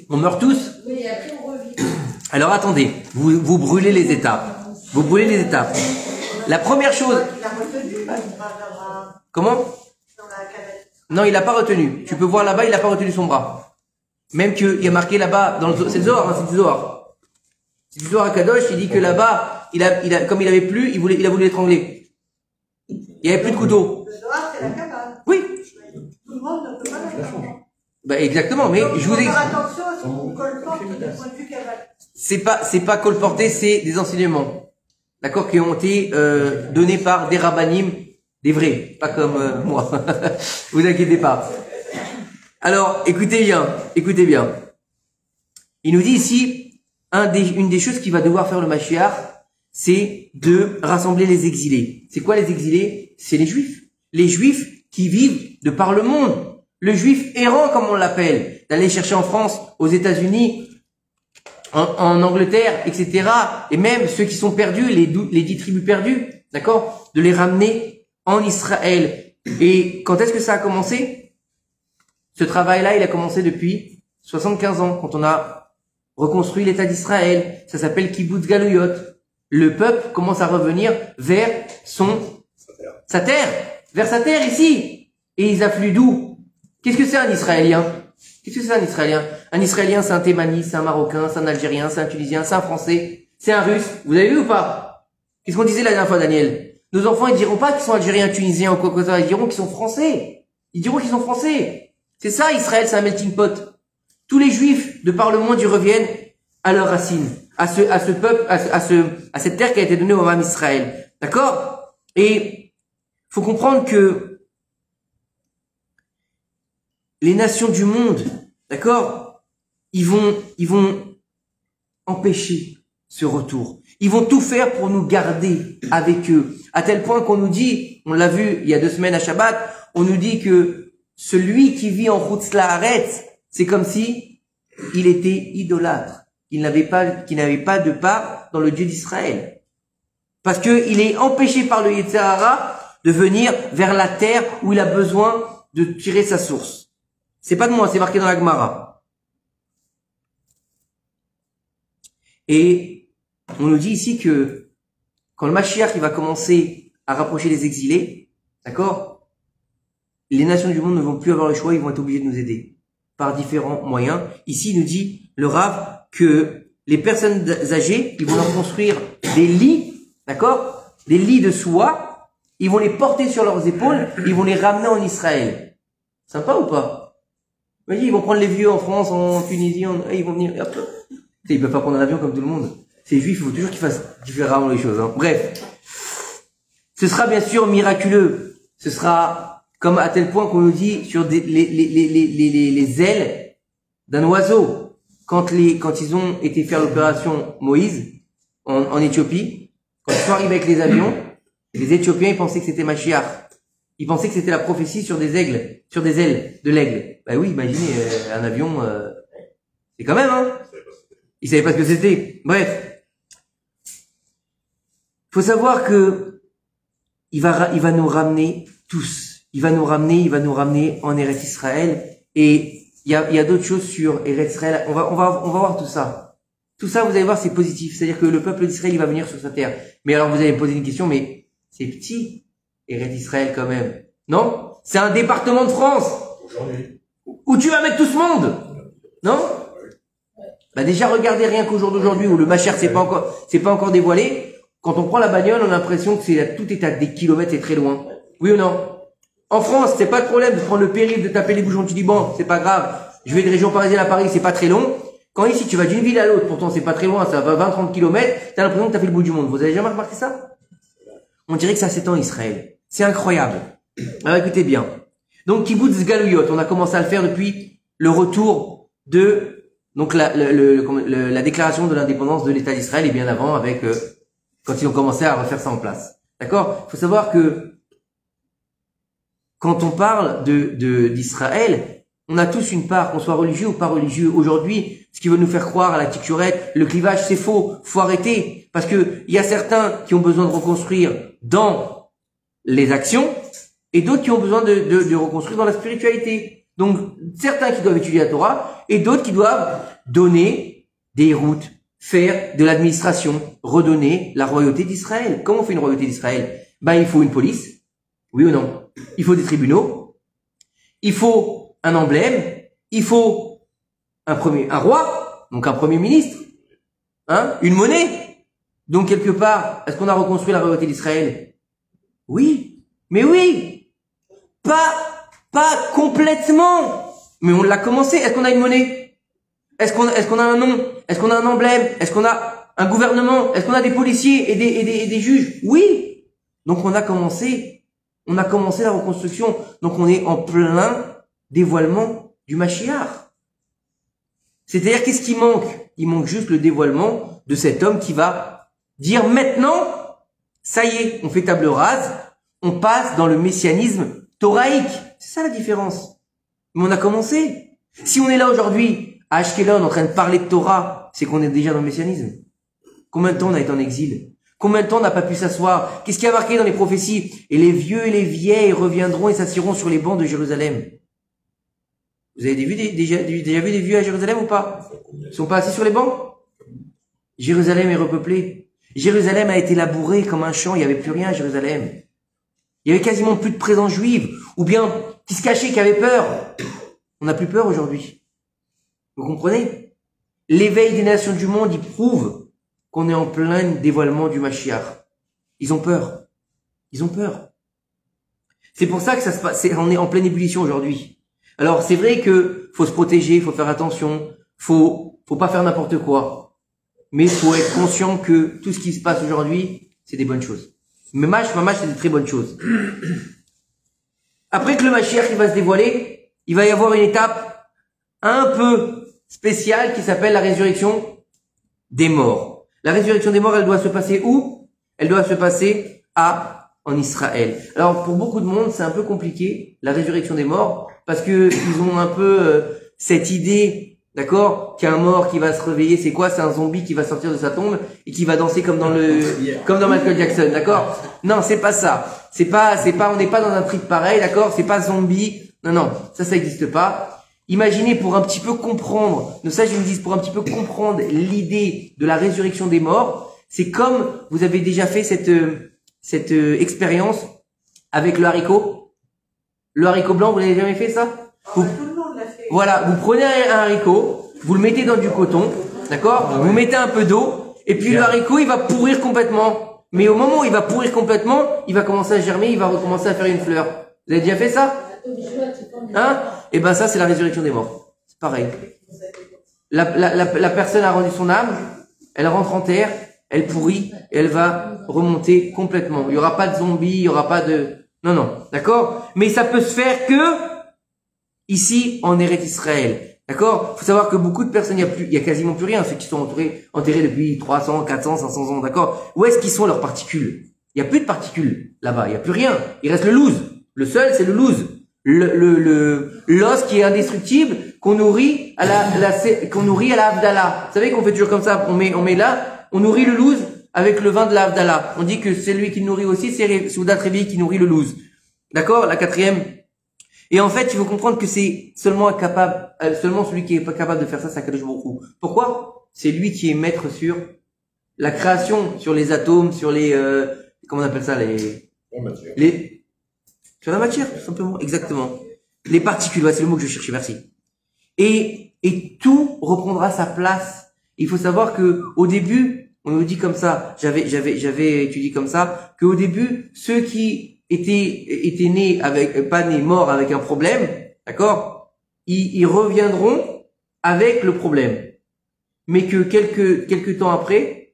On meurt tous? Alors attendez, vous brûlez les étapes. Vous brûlez les étapes. La première chose. Comment? Non, il l'a pas retenu. Tu peux voir là-bas, il n'a pas retenu son bras. Même qu'il y a marqué là-bas, c'est le Zohar, hein, c'est du Zohar. C'est du Zohar à Kadosh, il dit que là-bas, comme il avait plus, il a voulu l'étrangler. Il n'y avait plus de couteau. Le Zohar, c'est la cabane. Oui. Tout le monde ne peut pas l'entendre. Bah, exactement, mais je vous ai... Faire attention à son colporte du point de vue cabane. C'est pas colporté, c'est des enseignements. D'accord, qui ont été, donnés par des rabbanim, des vrais. Pas comme, moi. Vous inquiétez pas. Alors, écoutez bien. Il nous dit ici, une des choses qu'il va devoir faire le Mashiach, c'est de rassembler les exilés. C'est quoi les exilés? C'est les Juifs. Les Juifs qui vivent de par le monde. Le Juif errant, comme on l'appelle. D'aller chercher en France, aux États-Unis, en Angleterre, etc. Et même ceux qui sont perdus, les 10 tribus perdues, d'accord? De les ramener en Israël. Et quand est-ce que ça a commencé? Ce travail-là, il a commencé depuis 75 ans, quand on a reconstruit l'État d'Israël. Ça s'appelle Kibbutz Galuyot. Le peuple commence à revenir vers sa terre, vers sa terre ici. Et ils affluent d'où? Qu'est-ce que c'est un Israélien? Qu'est-ce que c'est un Israélien? Un Israélien, c'est un Thémani, c'est un Marocain, c'est un Algérien, c'est un Tunisien, c'est un Français, c'est un Russe. Vous avez vu ou pas? Qu'est-ce qu'on disait la dernière fois, Daniel? Nos enfants, ils diront pas qu'ils sont Algériens, Tunisiens ou quoi que ce soit, ils diront qu'ils sont Français. Ils diront qu'ils sont Français. C'est ça, Israël, c'est un melting pot. Tous les Juifs, de par le monde, ils reviennent à leurs racines, à ce peuple, à cette terre qui a été donnée au Ham Israël. D'accord? Et faut comprendre que les nations du monde, d'accord, ils vont empêcher ce retour. Ils vont tout faire pour nous garder avec eux. À tel point qu'on nous dit, on l'a vu il y a 2 semaines à Shabbat, on nous dit que celui qui vit en Chutz La'aretz, c'est comme si il était idolâtre, qu'il n'avait pas de part dans le Dieu d'Israël. Parce que il est empêché par le Yetzer Hara de venir vers la terre où il a besoin de tirer sa source. C'est pas de moi, c'est marqué dans la Gemara. Et on nous dit ici que quand le Mashiach il va commencer à rapprocher les exilés, d'accord, les nations du monde ne vont plus avoir le choix, ils vont être obligés de nous aider par différents moyens. Ici, il nous dit le Rav que les personnes âgées, ils vont leur construire des lits, d'accord, des lits de soie, ils vont les porter sur leurs épaules, ils vont les ramener en Israël. Sympa ou pas? Ils vont prendre les vieux en France, en Tunisie, ils vont venir, hop. Ils peuvent pas prendre un avion comme tout le monde. C'est juif, il faut toujours qu'ils fassent différemment les choses, hein. Bref. Ce sera bien sûr miraculeux. Ce sera comme à tel point qu'on nous dit sur les ailes d'un oiseau. Quand ils ont été faire l'opération Moïse, en Éthiopie, quand ils sont arrivés avec les avions, les Éthiopiens, ils pensaient que c'était Mashiach. Ils pensaient que c'était la prophétie sur des aigles, sur des ailes de l'aigle. Bah oui, imaginez, un avion, c'est quand même, hein. Ils savaient pas ce que c'était. Bref. Faut savoir que il va nous ramener tous. Il va nous ramener en Eretz Israël. Et il y a d'autres choses sur Eretz Israël. On va voir tout ça. Tout ça, vous allez voir, c'est positif. C'est-à-dire que le peuple d'Israël, il va venir sur sa terre. Mais alors, vous allez me poser une question, mais c'est petit. Eretz Israël quand même. Non? C'est un département de France. Aujourd'hui. Où tu vas mettre tout ce monde. Non? Bah déjà, regardez rien qu'au jour d'aujourd'hui où le Mashiach c'est pas encore dévoilé. Quand on prend la bagnole, on a l'impression que tout est à des kilomètres, c'est très loin. Oui ou non? En France, c'est pas de problème de prendre le périph', de taper les bouchons. Tu dis bon, c'est pas grave. Je vais de région parisienne à Paris, c'est pas très long. Quand ici, tu vas d'une ville à l'autre, pourtant c'est pas très loin, ça va 20-30 kilomètres, t'as l'impression que t'as fait le bout du monde. Vous avez jamais remarqué ça? On dirait que ça s'étend Israël. C'est incroyable. Alors écoutez bien. Donc Kibbutz Galuyot, on a commencé à le faire depuis le retour de la déclaration de l'indépendance de l'État d'Israël et bien avant avec quand ils ont commencé à refaire ça en place. D'accord? Il faut savoir que quand on parle d'Israël, on a tous une part, qu'on soit religieux ou pas religieux. Aujourd'hui, ce qui veut nous faire croire à la ticturette, le clivage, c'est faux. Faut arrêter. Parce que il y a certains qui ont besoin de reconstruire dans les actions et d'autres qui ont besoin de reconstruire dans la spiritualité. Donc, certains qui doivent étudier la Torah et d'autres qui doivent donner des routes, faire de l'administration, redonner la royauté d'Israël. Comment on fait une royauté d'Israël? Ben, il faut une police. Oui ou non? Il faut des tribunaux. Il faut un emblème. Il faut un roi. Donc un premier ministre. Hein? Une monnaie. Donc quelque part, est-ce qu'on a reconstruit la royauté d'Israël? Oui. Mais oui. Pas complètement. Mais on l'a commencé. Est-ce qu'on a une monnaie? Est-ce qu'on a un nom? Est-ce qu'on a un emblème? Est-ce qu'on a un gouvernement? Est-ce qu'on a des policiers et des juges? Oui. Donc on a commencé la reconstruction. Donc on est en plein dévoilement du Mashiach. C'est-à-dire qu'est-ce qui manque? Il manque juste le dévoilement de cet homme qui va dire maintenant, ça y est, on fait table rase, on passe dans le messianisme thoraïque. C'est ça la différence. Mais on a commencé. Si on est là aujourd'hui, à Ashkelon, en train de parler de Torah, c'est qu'on est déjà dans le messianisme. Combien de temps on a été en exil? Combien de temps on n'a pas pu s'asseoir? Qu'est-ce qui a marqué dans les prophéties? Et les vieux et les vieilles reviendront et s'assiront sur les bancs de Jérusalem. Vous avez déjà vu des vieux à Jérusalem ou pas? Ils sont pas assis sur les bancs? Jérusalem est repeuplée. Jérusalem a été labourée comme un champ, il n'y avait plus rien à Jérusalem. Il y avait quasiment plus de présence juive. Ou bien, qui se cachaient, qui avaient peur. On n'a plus peur aujourd'hui. Vous comprenez? L'éveil des nations du monde, il prouve qu'on est en plein dévoilement du Mashiach. Ils ont peur. Ils ont peur. C'est pour ça que ça se passe, on est en pleine ébullition aujourd'hui. Alors, c'est vrai que faut se protéger, faut faire attention, faut pas faire n'importe quoi. Mais faut être conscient que tout ce qui se passe aujourd'hui, c'est des bonnes choses. Mais Mamash, c'est des très bonnes choses. Après que le Mashiach, il va se dévoiler, il va y avoir une étape un peu spéciale qui s'appelle la résurrection des morts. La résurrection des morts, elle doit se passer où? Elle doit se passer en Israël. Alors, pour beaucoup de monde, c'est un peu compliqué, la résurrection des morts, parce que ils ont un peu cette idée, d'accord, qu'un mort qui va se réveiller, c'est quoi? C'est un zombie qui va sortir de sa tombe et qui va danser comme dans Michael Jackson, d'accord? Non, c'est pas ça. C'est pas, on n'est pas dans un trip pareil, d'accord? C'est pas zombie. Non, ça n'existe pas. Imaginez pour un petit peu comprendre, ça je me dis, pour un petit peu comprendre l'idée de la résurrection des morts, c'est comme vous avez déjà fait cette expérience avec le haricot. Le haricot blanc, vous l'avez jamais fait ça? Tout le monde l'a fait. Voilà, vous prenez un haricot, vous le mettez dans du coton, d'accord? Vous mettez un peu d'eau, et puis le haricot, il va pourrir complètement. Mais au moment où il va pourrir complètement, il va commencer à germer, il va recommencer à faire une fleur. Vous avez déjà fait ça? Hein? Et ben ça, c'est la résurrection des morts. C'est pareil. La personne a rendu son âme, elle rentre en terre, elle pourrit, et elle va remonter complètement. Il y aura pas de zombies, il y aura pas de... Non, d'accord? Mais ça peut se faire que ici, en Eretz Israël. D'accord? Faut savoir que beaucoup de personnes, il y a quasiment plus rien, ceux qui sont enterrés depuis 300, 400, 500 ans, d'accord? Où est-ce qu'ils sont leurs particules? Il y a plus de particules là-bas, il y a plus rien. Il reste le loose. Le seul, c'est le loose. L'os qui est indestructible, qu'on nourrit à la Havdalah. Vous savez qu'on fait toujours comme ça, on met là, on nourrit le loose avec le vin de la Havdalah. On dit que c'est lui qui le nourrit aussi, c'est Soudat Revi qui nourrit le loose. D'accord? La quatrième. Et en fait, il faut comprendre que c'est seulement celui qui est pas capable de faire ça, c'est Akadosh Baruch Hu. Pourquoi? C'est lui qui est maître sur la création, sur les atomes, sur les, comment on appelle ça, sur la matière, tout simplement. Exactement. Les particules, c'est le mot que je cherchais, merci. Et tout reprendra sa place. Il faut savoir que, au début, on nous dit comme ça, j'avais étudié comme ça, qu'au début, ceux qui étaient nés morts avec un problème, d'accord, ils reviendront avec le problème. Mais que quelques temps après,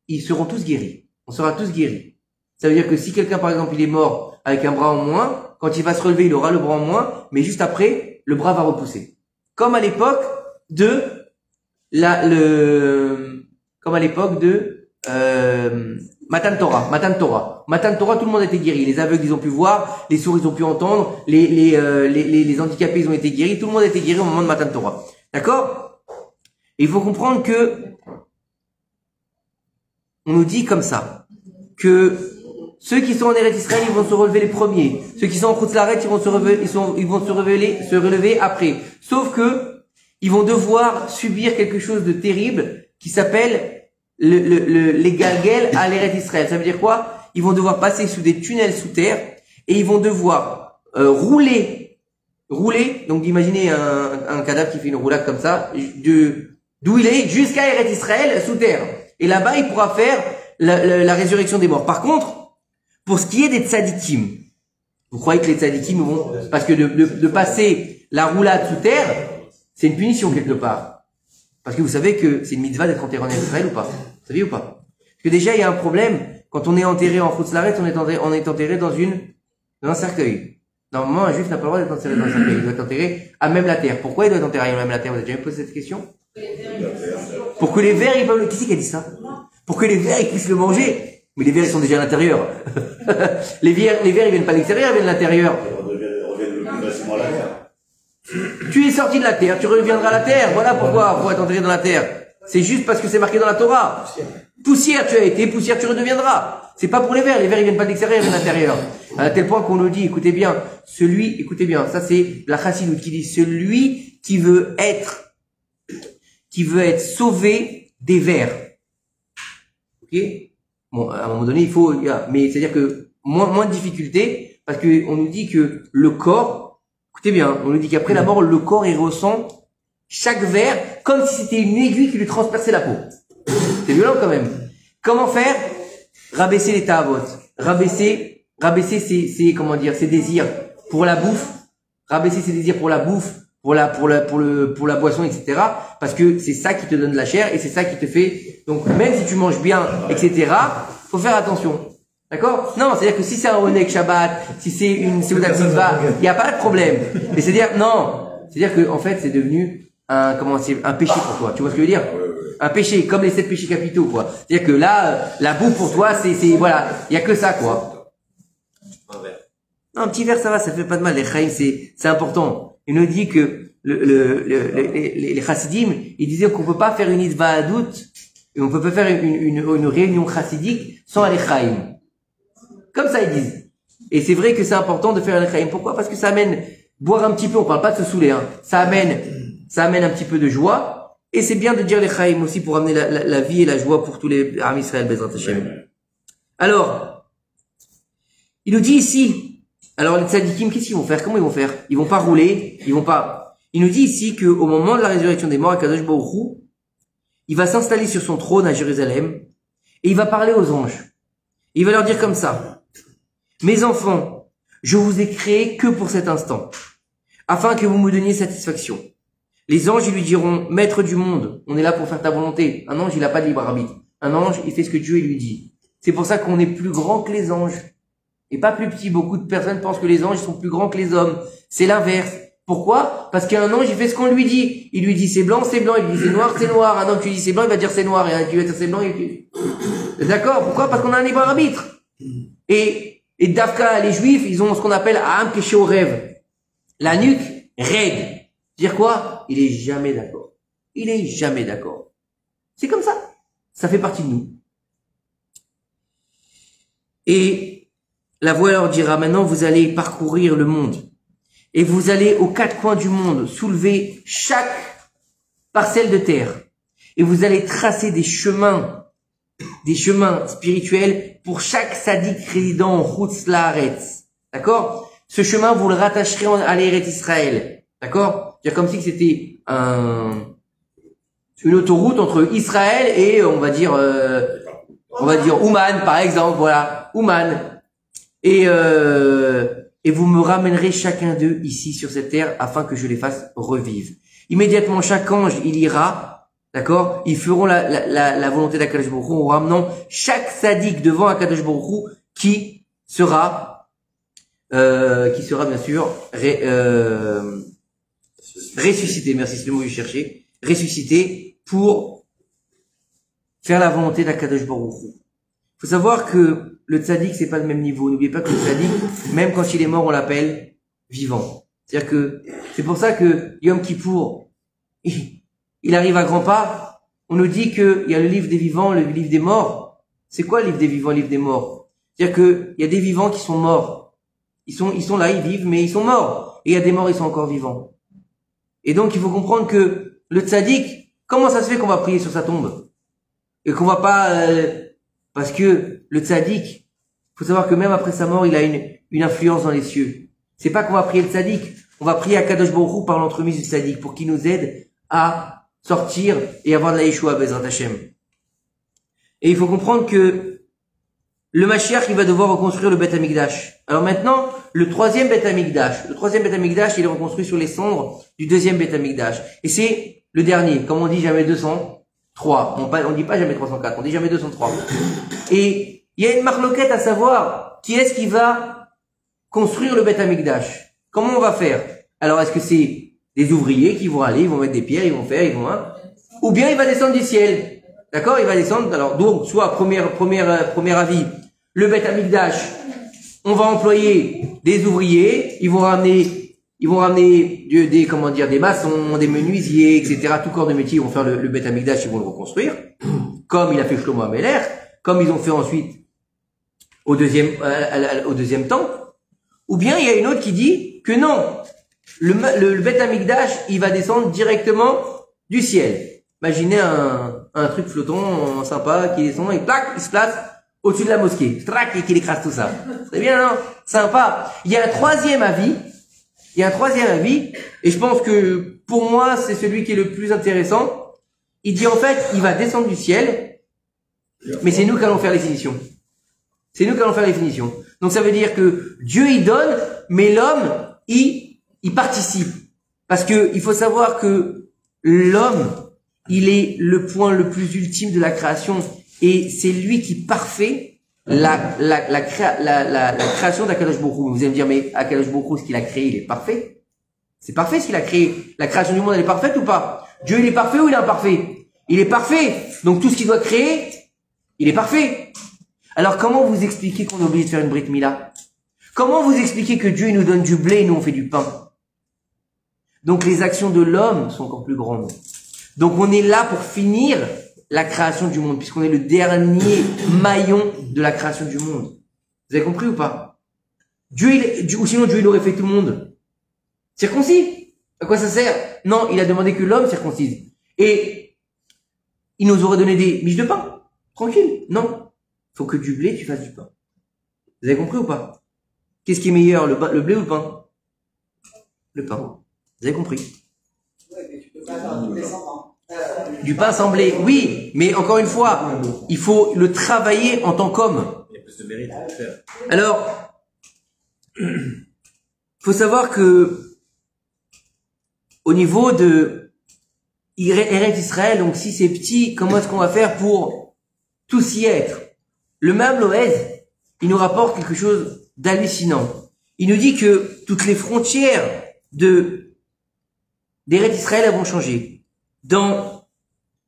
ils seront tous guéris. On sera tous guéris. Ça veut dire que si quelqu'un, par exemple, il est mort avec un bras en moins, quand il va se relever, il aura le bras en moins, mais juste après, le bras va repousser. Comme à l'époque de Matan Torah. Matan Torah, tout le monde était guéri. Les aveugles, ils ont pu voir, les sourds, ils ont pu entendre, les handicapés, ils ont été guéris, tout le monde était guéri au moment de Matan Torah. D'accord? Et il faut comprendre que on nous dit comme ça, que ceux qui sont en Eretz Israël, ils vont se relever les premiers. Ceux qui sont en Chutz La'aretz, ils vont se relever après. Sauf que, ils vont devoir subir quelque chose de terrible qui s'appelle les galgel à l'Eretz Israël. Ça veut dire quoi? Ils vont devoir passer sous des tunnels sous terre et ils vont devoir rouler. Donc imaginez un cadavre qui fait une roulade comme ça, d'où il est jusqu'à Eretz Israël sous terre. Et là-bas, il pourra faire la résurrection des morts. Par contre, pour ce qui est des tzadikim, vous croyez que les tzadikim vont, parce que de passer la roulade sous terre, c'est une punition quelque part. Parce que vous savez que c'est une mitzvah d'être enterré en Israël ou pas? Vous saviez ou pas? Parce que déjà, il y a un problème. Quand on est enterré en Chutz La'aretz, on est enterré dans un cercueil. Normalement, un juif n'a pas le droit d'être enterré dans un cercueil. Il doit être enterré à même la terre. Pourquoi il doit être enterré à même la terre? Vous avez déjà posé cette question? Pour que les vers, ils peuvent qui c'est qui a dit ça? Pour que les vers, ils puissent le manger. Mais les vers, ils sont déjà à l'intérieur. les vers, ils viennent pas de l'extérieur, ils viennent de l'intérieur. Ils reviennent le plus facilement à la terre. Tu es sorti de la terre, tu reviendras à la terre. Voilà pourquoi faut être enterré dans la terre. C'est juste parce que c'est marqué dans la Torah. Poussière tu as été, poussière tu redeviendras. C'est pas pour les vers ils viennent pas de l'extérieur, ils viennent de l'intérieur. À tel point qu'on nous dit, écoutez bien, ça c'est la Chassidoute qui dit, celui qui veut être sauvé des vers. Ok? Bon, à un moment donné, mais c'est-à-dire que moins de difficultés, parce que on nous dit que le corps, Écoutez bien, on nous dit qu'après la mort, le corps, il ressent chaque verre comme si c'était une aiguille qui lui transperçait la peau. C'est violent quand même. Comment faire? Rabaisser les ta'avot. Rabaisser ses, comment dire, ses désirs pour la bouffe. Rabaisser ses désirs pour la bouffe, pour la boisson, etc. Parce que c'est ça qui te donne la chair et c'est ça qui te fait, donc, même si tu manges bien, etc., faut faire attention. D'accord? Non, c'est-à-dire que si c'est un Onek Shabbat, si c'est une Seudat Mitzvah, il n'y a pas de problème. Mais c'est-à-dire, non. C'est-à-dire que, en fait, c'est devenu un péché pour toi. Tu vois ce que je veux dire? Un péché, comme les 7 péchés capitaux, quoi. C'est-à-dire que là, la bouffe pour toi, voilà, il y a que ça, quoi. Non, un petit verre, ça va, ça fait pas de mal. Les chaim, c'est important. Il nous dit que les chassidim, ils disaient qu'on peut pas faire une isva adout, et on peut pas faire une réunion chassidique sans aller chaim. Comme ça, ils disent. Et c'est vrai que c'est important de faire un chaim. Pourquoi? Parce que ça amène, boire un petit peu, on parle pas de se saouler, hein. Ça amène un petit peu de joie. Et c'est bien de dire les chaim aussi pour amener la vie et la joie pour tous les Am Israël, Bezrat Hashem. Alors, il nous dit ici, alors les tzadikim, qu'est-ce qu'ils vont faire? Comment ils vont faire? Ils vont pas rouler, ils vont pas. Il nous dit ici qu'au moment de la résurrection des morts, Akadosh Baruch Hu, il va s'installer sur son trône à Jérusalem et il va parler aux anges. Il va leur dire comme ça: mes enfants, je vous ai créés que pour cet instant, afin que vous me donniez satisfaction. Les anges, ils lui diront: maître du monde, on est là pour faire ta volonté. Un ange, il n'a pas de libre arbitre. Un ange, il fait ce que Dieu lui dit. C'est pour ça qu'on est plus grand que les anges. Et pas plus petit. Beaucoup de personnes pensent que les anges sont plus grands que les hommes. C'est l'inverse. Pourquoi? Parce qu'un ange, il fait ce qu'on lui dit. Il lui dit c'est blanc, c'est blanc. Il lui dit c'est noir, c'est noir. Un homme, tu lui dis c'est blanc, il va dire c'est noir. Et un qui va dire c'est blanc, il dit... D'accord? Pourquoi? Parce qu'on a un libre arbitre. Et Dafka, les juifs, ils ont ce qu'on appelle Aham Keshe au rêve. La nuque raide. Dire quoi? Il est jamais d'accord. Il est jamais d'accord. C'est comme ça. Ça fait partie de nous. Et la voix leur dira: maintenant vous allez parcourir le monde. Et vous allez aux 4 coins du monde soulever chaque parcelle de terre. Et vous allez tracer des chemins spirituels pour chaque sadique résident en Chutz Laaretz. D'accord? Ce chemin, vous le rattacherez à l'Eretz Israël. D'accord? C'est comme si c'était une autoroute entre Israël et, on va dire Ouman, par exemple, voilà, Ouman. Et vous me ramènerez chacun d'eux ici sur cette terre afin que je les fasse revivre. Immédiatement, chaque ange, il ira, d'accord? Ils feront la volonté d'Akadosh Baruch Hu en ramenant chaque sadique devant Akadosh Baruch Hu qui sera bien sûr, ressuscité, merci, c'est le mot que je cherchais, ressuscité pour faire la volonté d'Akadosh Baruch Hu. Faut savoir que le tzaddik, c'est pas le même niveau. N'oubliez pas que le tzaddik, même quand il est mort, on l'appelle vivant. C'est-à-dire que, c'est pour ça que Yom Kippour, il arrive à grands pas. On nous dit qu'il y a le livre des vivants, le livre des morts. C'est quoi le livre des vivants, le livre des morts? C'est-à-dire que, il y a des vivants qui sont morts. Ils sont là, ils vivent, mais ils sont morts. Et il y a des morts, ils sont encore vivants. Et donc, il faut comprendre que le tzaddik, comment ça se fait qu'on va prier sur sa tombe? Et qu'on va pas, parce que le tzaddik, faut savoir que même après sa mort, il a une influence dans les cieux. C'est pas qu'on va prier le tzaddik, on va prier à Kadosh Baruch Hu par l'entremise du tzaddik pour qu'il nous aide à sortir et avoir de la Yeshua Bezrat Hashem. Et il faut comprendre que le Mashiach, il va devoir reconstruire le Beth Amikdash. Alors maintenant, le troisième Beth Amikdash, il est reconstruit sur les cendres du deuxième Beth Amikdash. Et c'est le dernier, comme on dit jamais 203. On dit pas jamais 304, on dit jamais 203. Et il y a une marloquette à savoir, qui est-ce qui va construire le Beth Amikdash? Comment on va faire? Alors, est-ce que c'est des ouvriers qui vont aller, ils vont mettre des pierres, ils vont, ou bien il va descendre du ciel? D'accord? Il va descendre, alors, donc, soit, premier avis, le Beth Amikdash, on va employer des ouvriers, ils vont ramener des maçons, des menuisiers, etc. Tout corps de métier, ils vont faire le Beth Amikdash, ils vont le reconstruire. Comme il a fait Shlomo HaMelech, comme ils ont fait ensuite au deuxième temps. Ou bien il y a une autre qui dit que non, le Beth Amikdash, il va descendre directement du ciel. Imaginez un truc flottant, sympa, qui descend et plac, il se place au-dessus de la mosquée. Trac, et qu'il écrase tout ça. C'est bien, non? Sympa. Il y a un troisième avis Il y a un troisième avis, et je pense que pour moi, c'est celui qui est le plus intéressant. Il dit en fait, il va descendre du ciel, mais c'est nous qui allons faire les finitions. C'est nous qui allons faire les finitions. Donc ça veut dire que Dieu il donne, mais l'homme il participe. Parce que il faut savoir que l'homme, il est le point le plus ultime de la création, et c'est lui qui parfait la création d'Akadosh Baruch Hu. Vous allez me dire, mais Akadosh Baruch Hu, ce qu'il a créé, il est parfait. C'est parfait ce qu'il a créé. La création du monde, elle est parfaite ou pas? Dieu, il est parfait ou il est imparfait? Il est parfait. Donc tout ce qu'il doit créer, il est parfait. Alors comment vous expliquez qu'on est obligé de faire une Brit Mila? Comment vous expliquez que Dieu il nous donne du blé et nous on fait du pain? Donc les actions de l'homme sont encore plus grandes. Donc on est là pour finir la création du monde, puisqu'on est le dernier maillon de la création du monde. Vous avez compris ou pas? Ou sinon Dieu il aurait fait tout le monde circoncis. À quoi ça sert? Non, il a demandé que l'homme circoncise. Et il nous aurait donné des miches de pain. Tranquille. Non. Faut que du blé, tu fasses du pain. Vous avez compris ou pas? Qu'est-ce qui est meilleur, le blé ou le pain? Le pain. Vous avez compris? Ouais, mais tu peux pas faire du descendant. Du pain sans blé, oui, mais encore une fois, il faut le travailler en tant qu'homme. Il y a plus de mérite à le faire. Alors, faut savoir que au niveau de Eretz Israël, donc si c'est petit, comment est-ce qu'on va faire pour tous y être? Le même Loez, il nous rapporte quelque chose d'hallucinant. Il nous dit que toutes les frontières d'Eretz Israël elles vont changer. Dans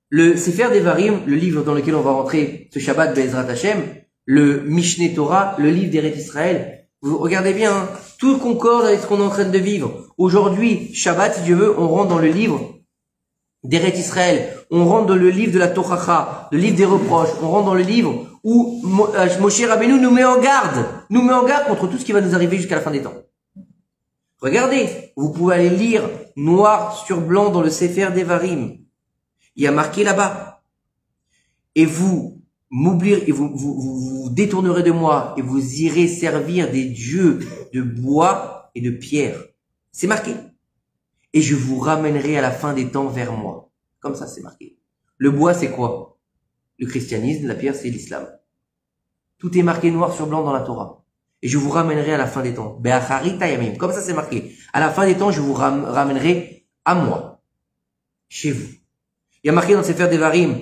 le Sefer Devarim, le livre dans lequel on va rentrer ce Shabbat Be'ezrat Hashem, le Mishneh Torah, le livre d'Eretz Israël, vous regardez bien, hein, tout concorde avec ce qu'on est en train de vivre. Aujourd'hui, Shabbat, si Dieu veut, on rentre dans le livre d'Eretz Israël, on rentre dans le livre de la Tochacha, le livre des reproches, on rentre dans le livre où Moshe Rabbeinu nous met en garde contre tout ce qui va nous arriver jusqu'à la fin des temps. Regardez, vous pouvez aller lire noir sur blanc dans le Sefer Devarim. Il y a marqué là-bas. Et vous m'oublierez, et vous détournerez de moi, et vous irez servir des dieux de bois et de pierre. C'est marqué. Et je vous ramènerai à la fin des temps vers moi. Comme ça, c'est marqué. Le bois, c'est quoi? Le christianisme, la pierre, c'est l'islam. Tout est marqué noir sur blanc dans la Torah. Et je vous ramènerai à la fin des temps. Be'acharita yamim. Comme ça, c'est marqué. À la fin des temps, je vous ramènerai à moi. Chez vous. Il y a marqué dans Sefer Devarim,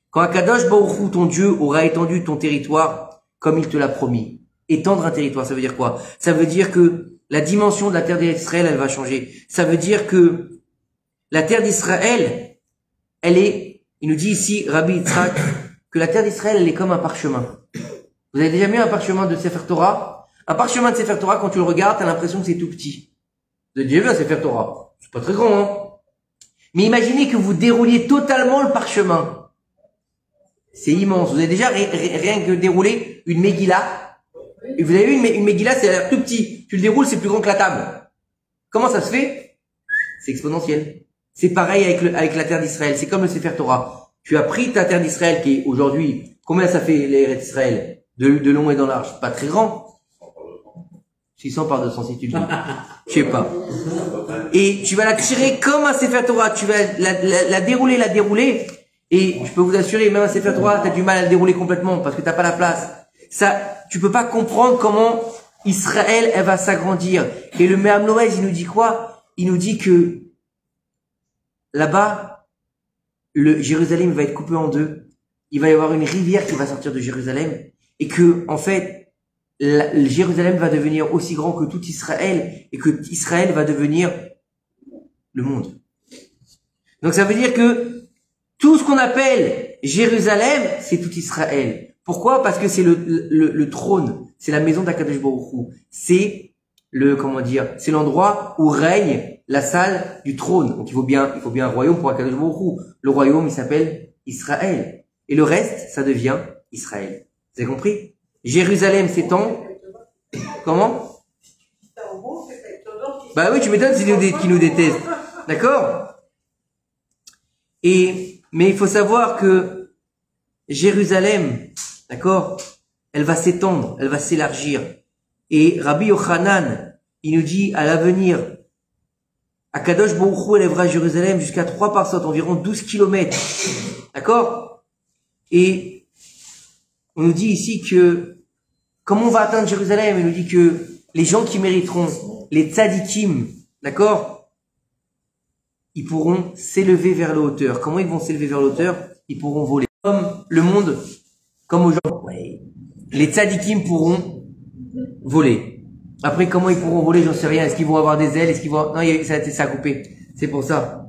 quand Akadosh Baruch Hu, ton Dieu, aura étendu ton territoire comme il te l'a promis. Étendre un territoire, ça veut dire quoi? Ça veut dire que la dimension de la terre d'Israël, elle va changer. Ça veut dire que la terre d'Israël, elle est, il nous dit ici, Rabbi Yitzhak, que la terre d'Israël, elle est comme un parchemin. Vous avez déjà vu un parchemin de Sefer Torah? Un parchemin de Sefer Torah, quand tu le regardes, t'as l'impression que c'est tout petit. Vous avez déjà vu un Sefer Torah? C'est pas très grand, hein? Mais imaginez que vous dérouliez totalement le parchemin. C'est immense. Vous avez déjà rien que déroulé une Megillah. Et vous avez vu une Megillah, c'est l'air tout petit. Tu le déroules, c'est plus grand que la table. Comment ça se fait? C'est exponentiel. C'est pareil avec la terre d'Israël. C'est comme le Sefer Torah. Tu as pris ta terre d'Israël qui est aujourd'hui, combien ça fait l'Eretz d'Israël? De long et dans large. Pas très grand. 600 par 200 si tu le dis. Je sais pas. Et tu vas la tirer comme un Sefer Torah. Tu vas la dérouler. Et je peux vous assurer, même un Sefer Torah, t'as du mal à le dérouler complètement parce que t'as pas la place. Ça, tu peux pas comprendre comment Israël, elle va s'agrandir. Et le Me'am Loez, il nous dit quoi? Il nous dit que là-bas, le Jérusalem va être coupé en deux. Il va y avoir une rivière qui va sortir de Jérusalem. Et que, en fait, Jérusalem va devenir aussi grand que tout Israël. Et que Israël va devenir le monde. Donc ça veut dire que tout ce qu'on appelle Jérusalem, c'est tout Israël. Pourquoi? Parce que c'est le trône. C'est la maison d'Akadosh Baruch Hu. C'est c'est l'endroit où règne la salle du trône. Donc il faut bien un royaume pour Akadosh Baruch Hu. Le royaume, il s'appelle Israël. Et le reste, ça devient Israël. Vous avez compris? Jérusalem s'étend. Comment? Bah oui, tu m'étonnes qui nous détestent. D'accord? Mais il faut savoir que Jérusalem, d'accord, elle va s'étendre, elle va s'élargir. Et Rabbi Yochanan, il nous dit à l'avenir, Akadosh Baruch Hu élèvera Jérusalem jusqu'à 3 parsotes, environ 12 kilomètres. D'accord? Et on nous dit ici que, comment on va atteindre Jérusalem? Il nous dit que les gens qui mériteront, les tzadikim, d'accord? Ils pourront s'élever vers la hauteur. Comment ils vont s'élever vers la hauteur? Ils pourront voler. Comme le monde, comme aujourd'hui, les tzadikim pourront voler. Après, comment ils pourront voler, j'en sais rien. Est-ce qu'ils vont avoir des ailes? Est-ce qu'ils vont... Non, ça a coupé. C'est pour ça.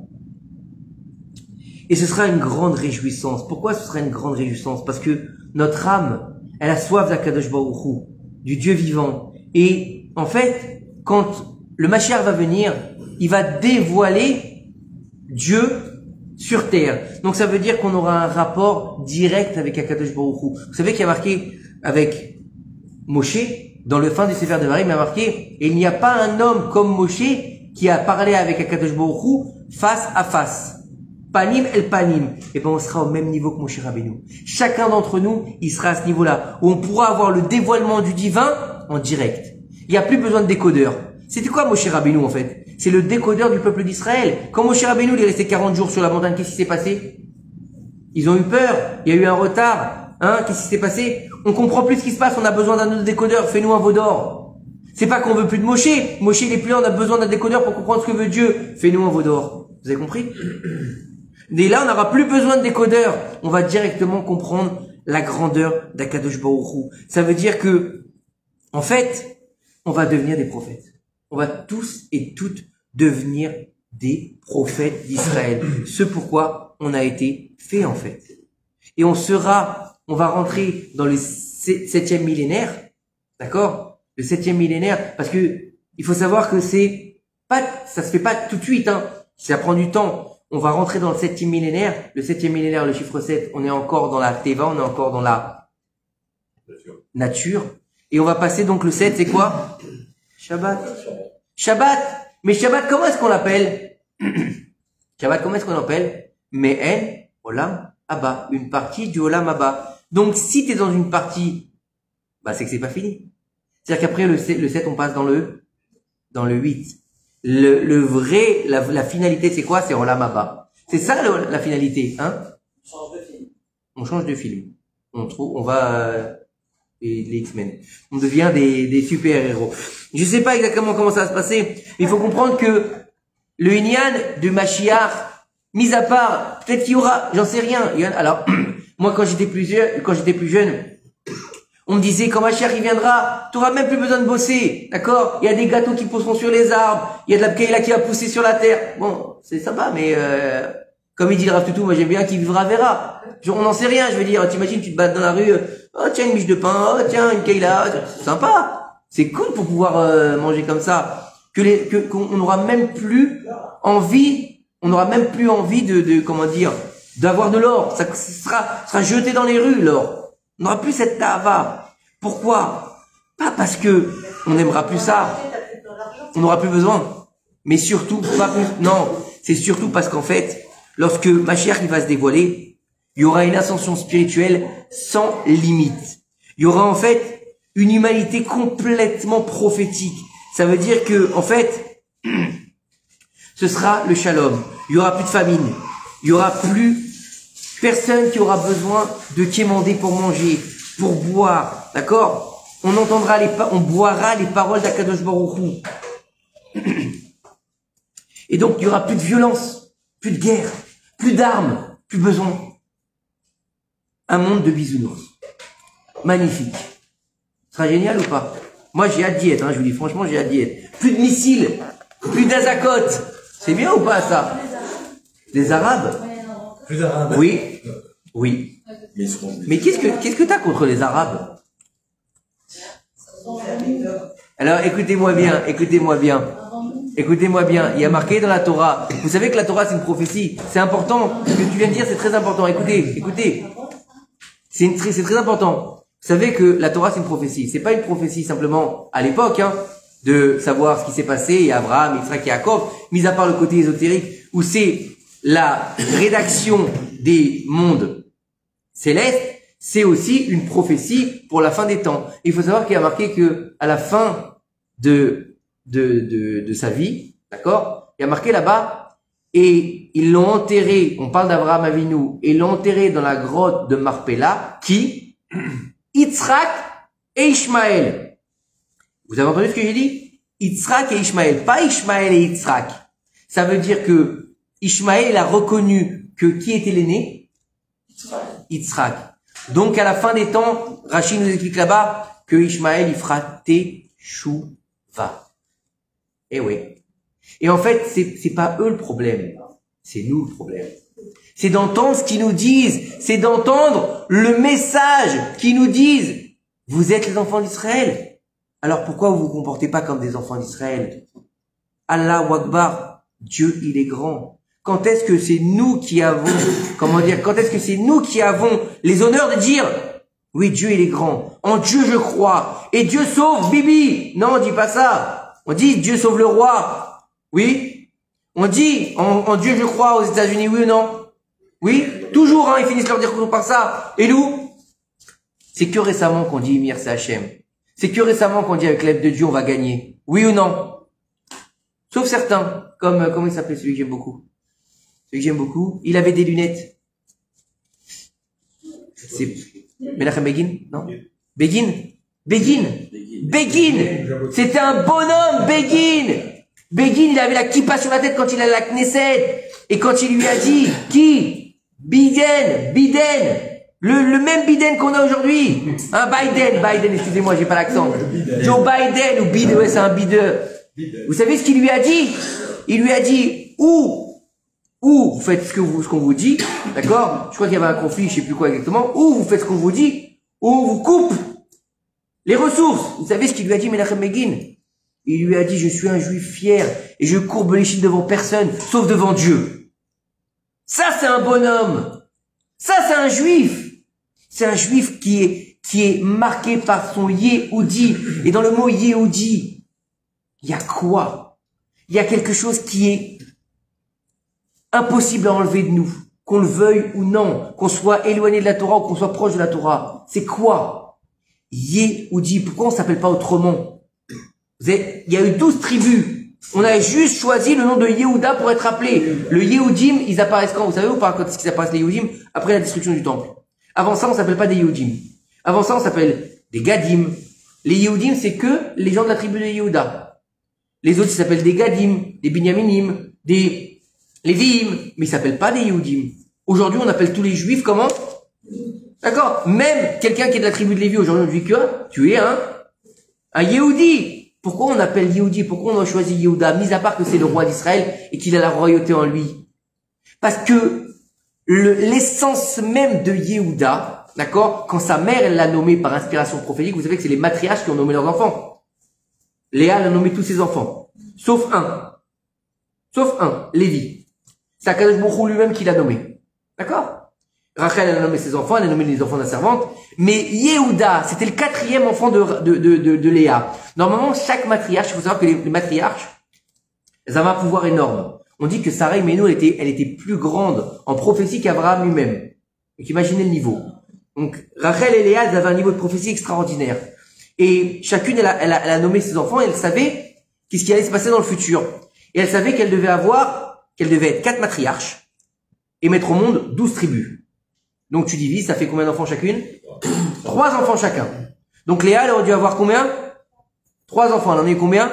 Et ce sera une grande réjouissance. Pourquoi ce sera une grande réjouissance? Parce que notre âme, elle a soif d'Akadosh Baruch Hu, du Dieu vivant. Et en fait, quand le Mashiach va venir, il va dévoiler Dieu sur terre. Donc ça veut dire qu'on aura un rapport direct avec Akadosh Baruch Hu. Vous savez qu'il y a marqué avec Moshe, dans le fin du Sefer Devarim, il y a marqué, et il n'y a pas un homme comme Moshe qui a parlé avec Akadosh Baruch Hu face à face. Panim el panim. Et ben on sera au même niveau que Moshe Rabbeinu. Chacun d'entre nous, il sera à ce niveau-là, où on pourra avoir le dévoilement du divin en direct. Il n'y a plus besoin de décodeur. C'était quoi Moshe Rabbeinu en fait? C'est le décodeur du peuple d'Israël. Quand Moshe Rabbeinu il est resté 40 jours sur la montagne, qu'est-ce qui s'est passé? Ils ont eu peur, il y a eu un retard. Hein, qu'est-ce qui s'est passé? On comprend plus ce qui se passe, on a besoin d'un autre décodeur, fais-nous un veau d'or. C'est pas qu'on veut plus de Moshe. Moshe il est plus là, on a besoin d'un décodeur pour comprendre ce que veut Dieu. Fais-nous un veau d'or. Vous avez compris? Et là, on n'aura plus besoin de décodeur. On va directement comprendre la grandeur d'Akadosh Baruch Hu. Ça veut dire que, en fait, on va devenir des prophètes. On va tous et toutes devenir des prophètes d'Israël. Ce pourquoi on a été fait, en fait. Et on va rentrer dans le 7e millénaire. D'accord? Le 7e millénaire. Parce que, il faut savoir que ça se fait pas tout de suite, hein. Ça prend du temps. On va rentrer dans le 7e millénaire. Le 7e millénaire, le chiffre 7, on est encore dans la Teva, on est encore dans la nature. Et on va passer donc le 7, c'est quoi? Shabbat. Shabbat. Mais Shabbat, comment est-ce qu'on l'appelle? Shabbat, comment est-ce qu'on l'appelle? Me'en Olam Abba. Une partie du Olam Abba. Donc, si tu es dans une partie, bah, c'est que c'est pas fini. C'est-à-dire qu'après le 7, on passe dans le 8. Le vrai, la finalité, c'est quoi? C'est Olam Abba. C'est ça, la finalité, hein? On change de film. On va, les X-Men. On devient des super-héros. Je sais pas exactement comment ça va se passer, mais il faut comprendre que le Inyan de Mashiach, mis à part, peut-être qu'il y aura, j'en sais rien. Alors, moi, quand j'étais plus jeune, on me disait, quand Mashiach il viendra, tu n'auras même plus besoin de bosser, d'accord? Il y a des gâteaux qui pousseront sur les arbres, il y a de la pkeila qui va pousser sur la terre. Bon, c'est sympa, mais comme il dit le Rav Toutou, moi j'aime bien qui vivra verra. On n'en sait rien, je veux dire, t'imagines, tu te bats dans la rue, oh tiens une miche de pain, oh tiens une keila, c'est sympa. C'est cool pour pouvoir manger comme ça. Qu'on n'aura même plus envie, de comment dire, d'avoir de l'or. Ça sera jeté dans les rues, l'or. On n'aura plus cette tava. Pourquoi? Pas parce que on n'aimera plus ça. On n'aura plus besoin. Mais surtout, pas plus, non. C'est surtout parce qu'en fait, lorsque Mashiach il va se dévoiler, il y aura une ascension spirituelle sans limite. Il y aura en fait une humanité complètement prophétique. Ça veut dire que, en fait, ce sera le shalom. Il y aura plus de famine. Il y aura plus personne qui aura besoin de quémander pour manger, pour boire, d'accord? On boira les paroles d'Akadosh Baruch Hu. Et donc, il y aura plus de violence, plus de guerre, plus d'armes, plus besoin. Un monde de bisounours. Magnifique. Ce sera génial ou pas? Moi, j'ai hâte d'y être, je vous dis franchement, j'ai hâte d'y être. Plus de missiles, plus d'Azakot. C'est bien ou pas ça? Les Arabes? Plus d'Arabes. Oui. Oui. Mais qu'est-ce que t'as contre les Arabes? Alors, écoutez-moi bien. Il y a marqué dans la Torah. Vous savez que la Torah, c'est une prophétie. C'est important. Ce que tu viens de dire, c'est très important. Écoutez. C'est très important. Vous savez que la Torah, c'est une prophétie. C'est pas une prophétie simplement à l'époque, de savoir ce qui s'est passé, et Abraham, Yitzhak et Jacob, mis à part le côté ésotérique, où c'est la rédaction des mondes célestes, c'est aussi une prophétie pour la fin des temps. Il faut savoir qu'il y a marqué que à la fin de sa vie, d'accord, il y a marqué là-bas, et ils l'ont enterré, on parle d'Abraham Avinu, et l'ont enterré dans la grotte de Marpella, qui? Yitzhak et Ishmaël. Vous avez entendu ce que j'ai dit? Yitzhak et Ishmaël, pas Ishmaël et Yitzhak. Ça veut dire que Ishmaël, il a reconnu que qui était l'aîné? Yitzhak. Donc à la fin des temps, Rachid nous explique là-bas que Ishmaël, il fera Teshuva. Eh oui. Et en fait, c'est pas eux le problème, c'est nous le problème. C'est d'entendre ce qu'ils nous disent, c'est d'entendre le message qu'ils nous disent. Vous êtes les enfants d'Israël. Alors pourquoi vous vous comportez pas comme des enfants d'Israël? Allah Akbar, Dieu il est grand. Quand est-ce que c'est nous qui avons, quand est-ce que c'est nous qui avons les honneurs de dire, oui, Dieu il est grand, en Dieu je crois, et Dieu sauve Bibi. Non, on dit pas ça. On dit Dieu sauve le roi. Oui. On dit en Dieu je crois aux États-Unis, oui ou non? Oui. Toujours, ils finissent leur discours par ça. Et nous? C'est que récemment qu'on dit merci Hachem. C'est que récemment qu'on dit avec l'aide de Dieu on va gagner. Oui ou non? Sauf certains, comme, comment il s'appelait celui que j'aime beaucoup? Celui que j'aime beaucoup, il avait des lunettes. C'est Menachem Begin? Non? Begin? C'était un bonhomme, Begin! Begin, il avait la kippa sur la tête quand il allait à la Knesset. Et quand il lui a dit, qui? Biden. Le même Biden qu'on a aujourd'hui. Biden, excusez-moi, j'ai pas l'accent. Joe Biden ou Biden, ouais, c'est un bideux. Vous savez ce qu'il lui a dit? Il lui a dit, ou vous faites ce qu'on vous dit, d'accord? Je crois qu'il y avait un conflit, je sais plus quoi exactement. Ou vous faites ce qu'on vous dit, ou on vous coupe les ressources. Vous savez ce qu'il lui a dit, Menachem Begin? Il lui a dit, je suis un juif fier et je courbe l'échine devant personne, sauf devant Dieu. Ça, c'est un bonhomme. Ça, c'est un juif. C'est un juif qui est marqué par son Yehudi. Et dans le mot Yehudi, il y a quoi? Il y a quelque chose qui est impossible à enlever de nous, qu'on le veuille ou non, qu'on soit éloigné de la Torah ou qu'on soit proche de la Torah. C'est quoi? Yehudi. Pourquoi on s'appelle pas autrement? Il y a eu 12 tribus. On a juste choisi le nom de Yehuda pour être appelé. Le Yehudim, ils apparaissent quand? Vous savez ou pas quand est-ce qu'ils apparaissent les Yehudim? Après la destruction du temple. Avant ça, on s'appelle pas des Yehudim. Avant ça, on s'appelle des Gadim. Les Yehudim, c'est que les gens de la tribu de Yehuda. Les autres, ils s'appellent des Gadim, des Binyaminim, des Léviim, mais ils s'appellent pas des Yehudim. Aujourd'hui, on appelle tous les Juifs comment? D'accord? Même quelqu'un qui est de la tribu de Lévi, aujourd'hui, on dit que tu es un Yehudi. Pourquoi on appelle Yehudi? Pourquoi on a choisi Yehuda? Mis à part que c'est le roi d'Israël et qu'il a la royauté en lui. Parce que l'essence même de Yehuda, d'accord? Quand sa mère, elle l'a nommé par inspiration prophétique, vous savez que c'est les matriarches qui ont nommé leurs enfants. Léa, elle a nommé tous ses enfants. Sauf un, Lévi. C'est Akadosh Baruch Hu lui-même qui l'a nommé. D'accord? Rachel, elle a nommé ses enfants, elle a nommé les enfants de la servante. Mais Yehuda, c'était le 4e enfant de Léa. Normalement, chaque matriarche, il faut savoir que les matriarches, elles avaient un pouvoir énorme. On dit que Sarah Imenu, elle était plus grande en prophétie qu'Abraham lui-même. Donc imaginez le niveau. Donc Rachel et Léa, elles avaient un niveau de prophétie extraordinaire. Et chacune, elle a nommé ses enfants et elle savait qu'est-ce qui allait se passer dans le futur. Et elle savait qu'elle devait être 4 matriarches et mettre au monde 12 tribus. Donc tu divises, ça fait combien d'enfants chacune? 3 enfants chacun. Donc Léa, elle aurait dû avoir combien? 3 enfants. Elle en a eu combien?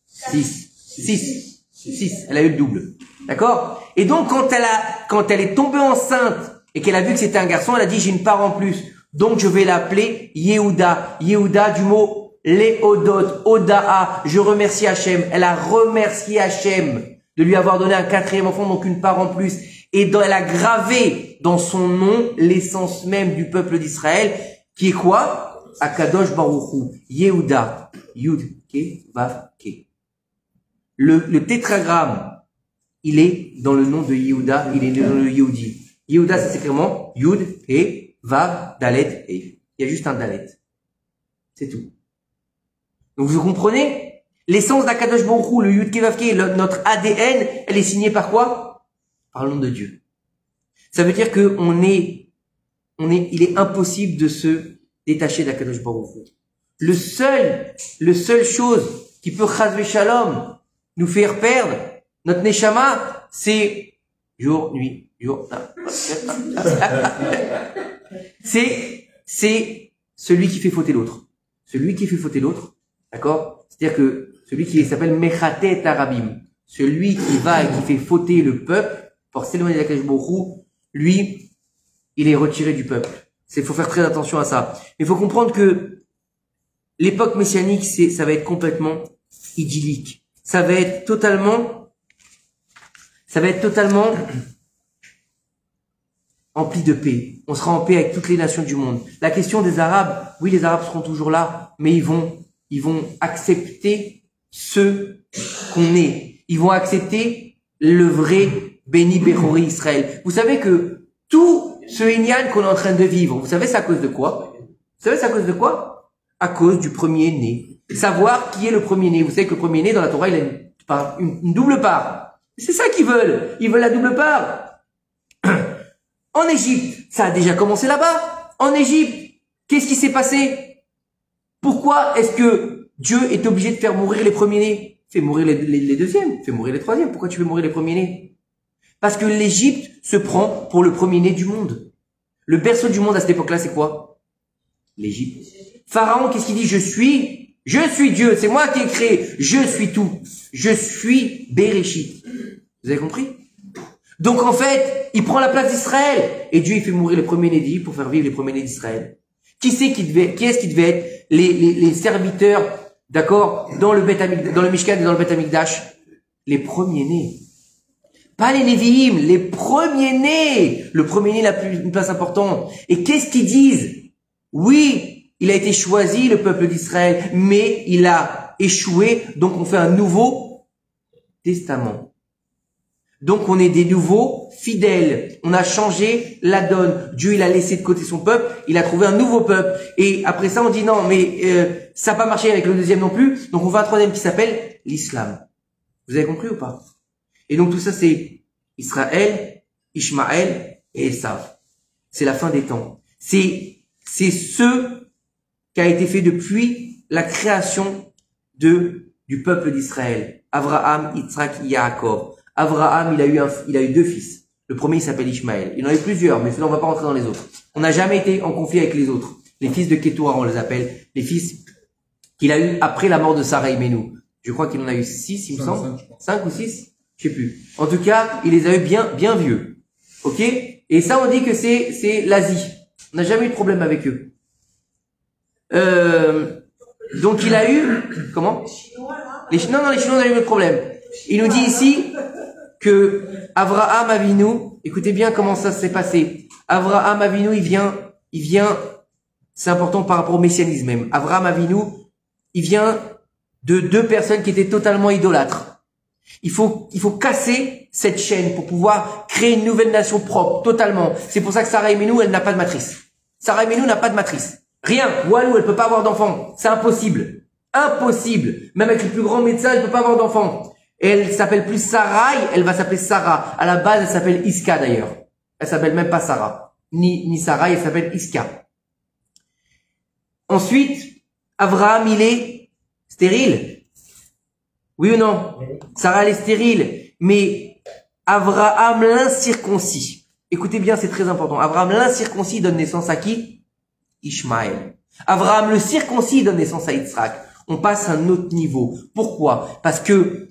6. Elle a eu le double. D'accord? Et donc quand elle est tombée enceinte et qu'elle a vu que c'était un garçon, elle a dit j'ai une part en plus. Donc je vais l'appeler Yehuda. Yehuda du mot Léodot, Odaa. Je remercie Hachem. Elle a remercié Hachem de lui avoir donné un 4e enfant, donc une part en plus. Et elle a gravé dans son nom l'essence même du peuple d'Israël, qui est quoi? Akadosh Baruch Hu, Yehuda, Yud, Ke, Vav, Ke. Le tétragramme, il est dans le nom de Yehuda, il est dans le Yehudi. Yehuda, ça s'écrit comment? Yud, Ke, Vav, Dalet, E. Il y a juste un Dalet. C'est tout. Donc vous comprenez? L'essence d'Akadosh Baruch Hu, le Yud, Ke, Vav, Ke, notre ADN, elle est signée par quoi? Par le nom de Dieu. Ça veut dire que il est impossible de se détacher d'Akadosh Baruch Hu. Le seul chose qui peut chasver shalom nous faire perdre notre neshama, c'est jour, nuit, jour. C'est celui qui fait fauter l'autre. Celui qui fait fauter l'autre, d'accord? C'est-à-dire que celui qui s'appelle Mechatet Arabim, celui qui va et qui fait fauter le peuple pour s'éloigner de la Kadosh Baruch Hu, lui, il est retiré du peuple. Il faut faire très attention à ça. Mais il faut comprendre que l'époque messianique, ça va être complètement idyllique. Ça va être totalement empli de paix. On sera en paix avec toutes les nations du monde. La question des Arabes, oui, les Arabes seront toujours là, mais ils vont accepter ce qu'on est. Ils vont accepter le vrai Béni Bechori Israël. Vous savez que tout ce Inyan qu'on est en train de vivre, vous savez c'est à cause de quoi? Vous savez c'est à cause de quoi? À cause du premier-né. Savoir qui est le premier-né. Vous savez que le premier-né dans la Torah, il a une double part. C'est ça qu'ils veulent. Ils veulent la double part. En Égypte, ça a déjà commencé là-bas. En Égypte, qu'est-ce qui s'est passé? Pourquoi est-ce que Dieu est obligé de faire mourir les premiers-nés? Fais mourir les deuxièmes, fais mourir les troisièmes. Pourquoi tu fais mourir les premiers-nés? Parce que l'Égypte se prend pour le premier-né du monde. Le berceau du monde à cette époque-là, c'est quoi? L'Égypte. Pharaon, qu'est-ce qu'il dit? Je suis Dieu, c'est moi qui ai créé, je suis tout. Je suis Bereshit. Vous avez compris? Donc en fait, il prend la place d'Israël. Et Dieu, il fait mourir les premiers-nés d'Égypte pour faire vivre les premiers-nés d'Israël. Qui est-ce qui devait être les serviteurs, d'accord, dans le Mishkan et dans le Beth Amikdash? Les premiers-nés. Pas les Lévi'im, les premiers-nés. Le premier-né a une place importante. Et qu'est-ce qu'ils disent? Oui, il a été choisi, le peuple d'Israël, mais il a échoué, donc on fait un nouveau testament. Donc on est des nouveaux fidèles. On a changé la donne. Dieu, il a laissé de côté son peuple, il a trouvé un nouveau peuple. Et après ça, on dit non, mais ça n'a pas marché avec le deuxième non plus, donc on fait un troisième qui s'appelle l'islam. Vous avez compris ou pas? Et donc tout ça, c'est Israël, Ishmaël et Esav. C'est la fin des temps. C'est ce qui a été fait depuis la création du peuple d'Israël. Abraham, Yitzhak, Yaakov. Abraham, il a eu deux fils. Le premier, il s'appelle Ishmaël. Il en a eu plusieurs, mais on va pas rentrer dans les autres. On n'a jamais été en conflit avec les autres. Les fils de Ketura, on les appelle. Les fils qu'il a eu après la mort de Sarah Imenu. Je crois qu'il en a eu 6, il me semble. 5 ou 6? Je sais plus. En tout cas, il les a eu bien vieux. Ok? Et ça, on dit que c'est l'Asie. On n'a jamais eu de problème avec eux. Donc il a eu, comment? Les Chinois, non, les Chinois n'ont eu de problème. Il nous dit ici que Avraham Avinu, écoutez bien comment ça s'est passé. Avraham Avinu, il vient, c'est important par rapport au messianisme même. Avraham Avinu, il vient de deux personnes qui étaient totalement idolâtres. Il faut casser cette chaîne pour pouvoir créer une nouvelle nation propre, totalement. C'est pour ça que Sarah Imenu, elle n'a pas de matrice. Sarah Imenu n'a pas de matrice. Rien. Walou, elle peut pas avoir d'enfant. C'est impossible. Impossible. Même avec le plus grand médecin, elle peut pas avoir d'enfant. Elle s'appelle plus Sarai, elle va s'appeler Sarah. À la base, elle s'appelle Iska d'ailleurs. Elle s'appelle même pas Sarah. Ni Sarai, elle s'appelle Iska. Ensuite, Abraham, il est stérile. Oui ou non? Sarah, elle est stérile. Mais Abraham l'incirconcis. Écoutez bien, c'est très important. Abraham l'incirconcis donne naissance à qui? Ishmaël. Abraham le circoncis donne naissance à Yitzhak. On passe à un autre niveau. Pourquoi? Parce que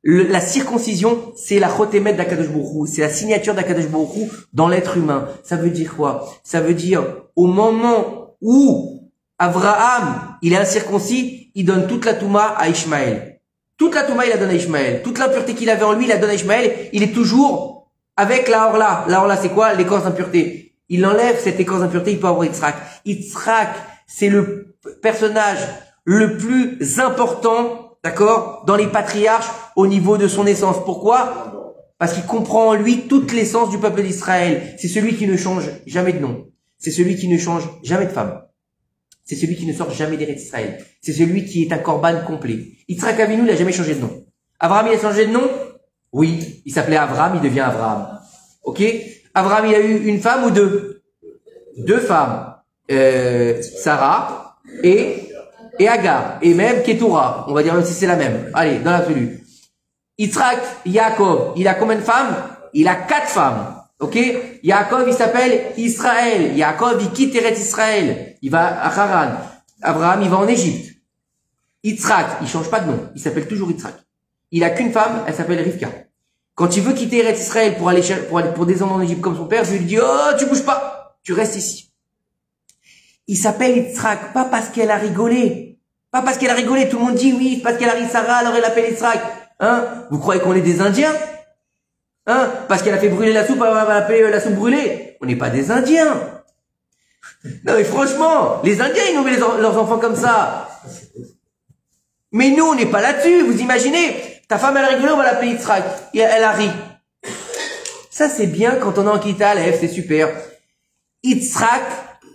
la circoncision, c'est la chotémet d'Akadosh Baruch Hu, c'est la signature d'Akadosh Baruch Hu dans l'être humain. Ça veut dire quoi? Ça veut dire, au moment où Abraham, il est incirconcis, il donne toute la Touma à Ishmaël. Toute la Touma, il la donne à Ishmaël. Toute l'impureté qu'il avait en lui, il la donne à Ishmaël. Il est toujours avec la Orla. La Orla, c'est quoi? L'écorce d'impureté. Il enlève cette écorce d'impureté, il peut avoir Yitzhak. Yitzhak, c'est le personnage le plus important, d'accord, dans les patriarches au niveau de son essence. Pourquoi? Parce qu'il comprend en lui toute l'essence du peuple d'Israël. C'est celui qui ne change jamais de nom. C'est celui qui ne change jamais de femme. C'est celui qui ne sort jamais d'Eretz Israël. C'est celui qui est un korban complet. Yitzhak Avinu, il n'a jamais changé de nom. Abraham, il a changé de nom? Oui. Il s'appelait Abraham, il devient Abraham. Ok? Abraham, il a eu une femme ou deux? Deux femmes. Sarah et Agar. Et même Ketura. On va dire même si c'est la même. Allez, dans l'absolu. Yitzhak, Yaakov, il a combien de femmes? Il a 4 femmes. Ok? Yaakov, il s'appelle Israël. Yaakov, il quitte Eretz Israël. Il va à Haran. Abraham, il va en Égypte. Yitzhak, il change pas de nom. Il s'appelle toujours Yitzhak. Il a qu'une femme, elle s'appelle Rivka. Quand il veut quitter Eretz Israël pour aller pour descendre en Égypte comme son père, je lui dis, oh, tu bouges pas. Tu restes ici. Il s'appelle Yitzhak, pas parce qu'elle a rigolé. Pas parce qu'elle a rigolé. Tout le monde dit oui, parce qu'elle a ri Sarah, alors elle l'appelle Yitzhak. Hein? Vous croyez qu'on est des Indiens? Hein? Parce qu'elle a fait brûler la soupe, elle va appeler la soupe brûlée. On n'est pas des Indiens. Non mais franchement, les Indiens, ils nommaient leurs enfants comme ça. Mais nous, on n'est pas là-dessus. Vous imaginez? Ta femme, elle a rigolé, on va l'appeler Yitzhak. Et elle a ri. Ça, c'est bien quand on est en Kita Aleph, c'est super. Yitzhak,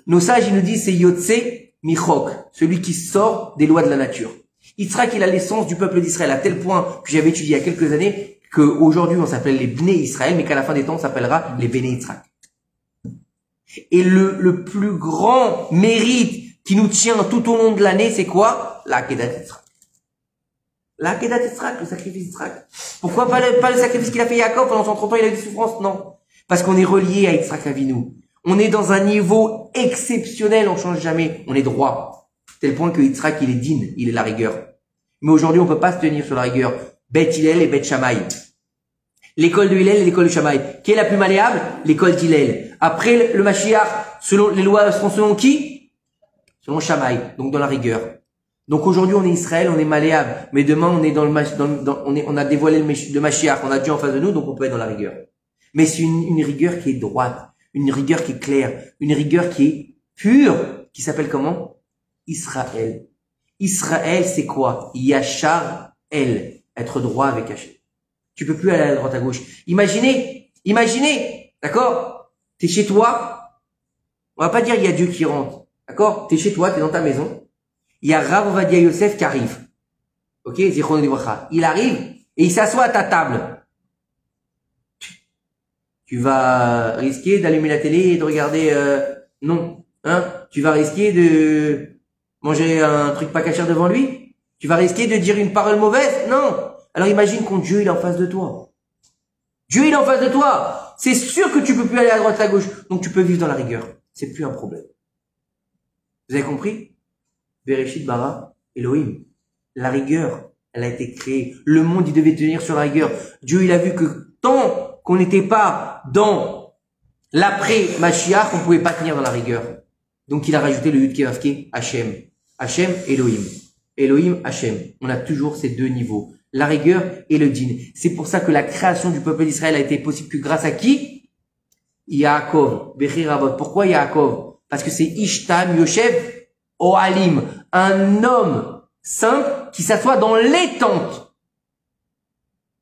nos sages, ils nous disent, c'est Yotse Michok, celui qui sort des lois de la nature. Yitzhak, il a l'essence du peuple d'Israël, à tel point que j'avais étudié il y a quelques années, qu'aujourd'hui, on s'appelle les Bnei Israël, mais qu'à la fin des temps, on s'appellera les Bnei Yitzhak. Et le plus grand mérite qui nous tient tout au long de l'année, c'est quoi? La Akedat Yitzhak. La Akedat Yitzhak, le sacrifice Yitzhak. Pourquoi pas le sacrifice qu'il a fait Yaakov pendant 130 ans, il a eu des souffrances? Non. Parce qu'on est relié à Yitzhak Avinu. On est dans un niveau exceptionnel, on change jamais. On est droit. Tel point que Yitzhak, il est digne, il est la rigueur. Mais aujourd'hui, on peut pas se tenir sur la rigueur. Beth Hillel et Beth Shammai. L'école de Hillel et l'école de Shammai. Qui est la plus malléable? L'école d'Hillel. Après le Mashiach, selon les lois seront selon qui? Selon Shammai. Donc dans la rigueur. Donc aujourd'hui, on est Israël, on est malléable. Mais demain, on est on a dévoilé le Mashiach, on a Dieu en face de nous, donc on peut être dans la rigueur. Mais c'est une rigueur qui est droite. Une rigueur qui est claire. Une rigueur qui est pure. Qui s'appelle comment? Israël. Israël, c'est quoi? Yachar El. Être droit avec Hachem. Tu peux plus aller à droite à gauche. Imaginez, d'accord? T'es chez toi. On va pas dire il y a Dieu qui rentre. D'accord? T'es chez toi, t'es dans ta maison. Il y a Rav Ovadia Yosef qui arrive. Ok? Zichron Livracha. Il arrive et il s'assoit à ta table. Tu vas risquer d'allumer la télé et de regarder, non. Hein? Tu vas risquer de manger un truc pas cachère devant lui? Tu vas risquer de dire une parole mauvaise? Non. Alors imagine quand Dieu il est en face de toi. Dieu il est en face de toi. C'est sûr que tu peux plus aller à droite à gauche. Donc tu peux vivre dans la rigueur. C'est plus un problème. Vous avez compris? Bereshit bara Elohim. La rigueur, elle a été créée. Le monde il devait tenir sur la rigueur. Dieu il a vu que tant qu'on n'était pas dans l'après-Mashiach, on pouvait pas tenir dans la rigueur. Donc il a rajouté le Yud Kei Vav Kei, Hachem. Hachem, Elohim. Elohim, Hachem. On a toujours ces deux niveaux. La rigueur et le din. C'est pour ça que la création du peuple d'Israël a été possible que grâce à qui? Yaakov. Bechir Rabot. Pourquoi Yaakov? Parce que c'est Ishtam Yoshev Ohalim. Un homme simple qui s'assoit dans les tentes.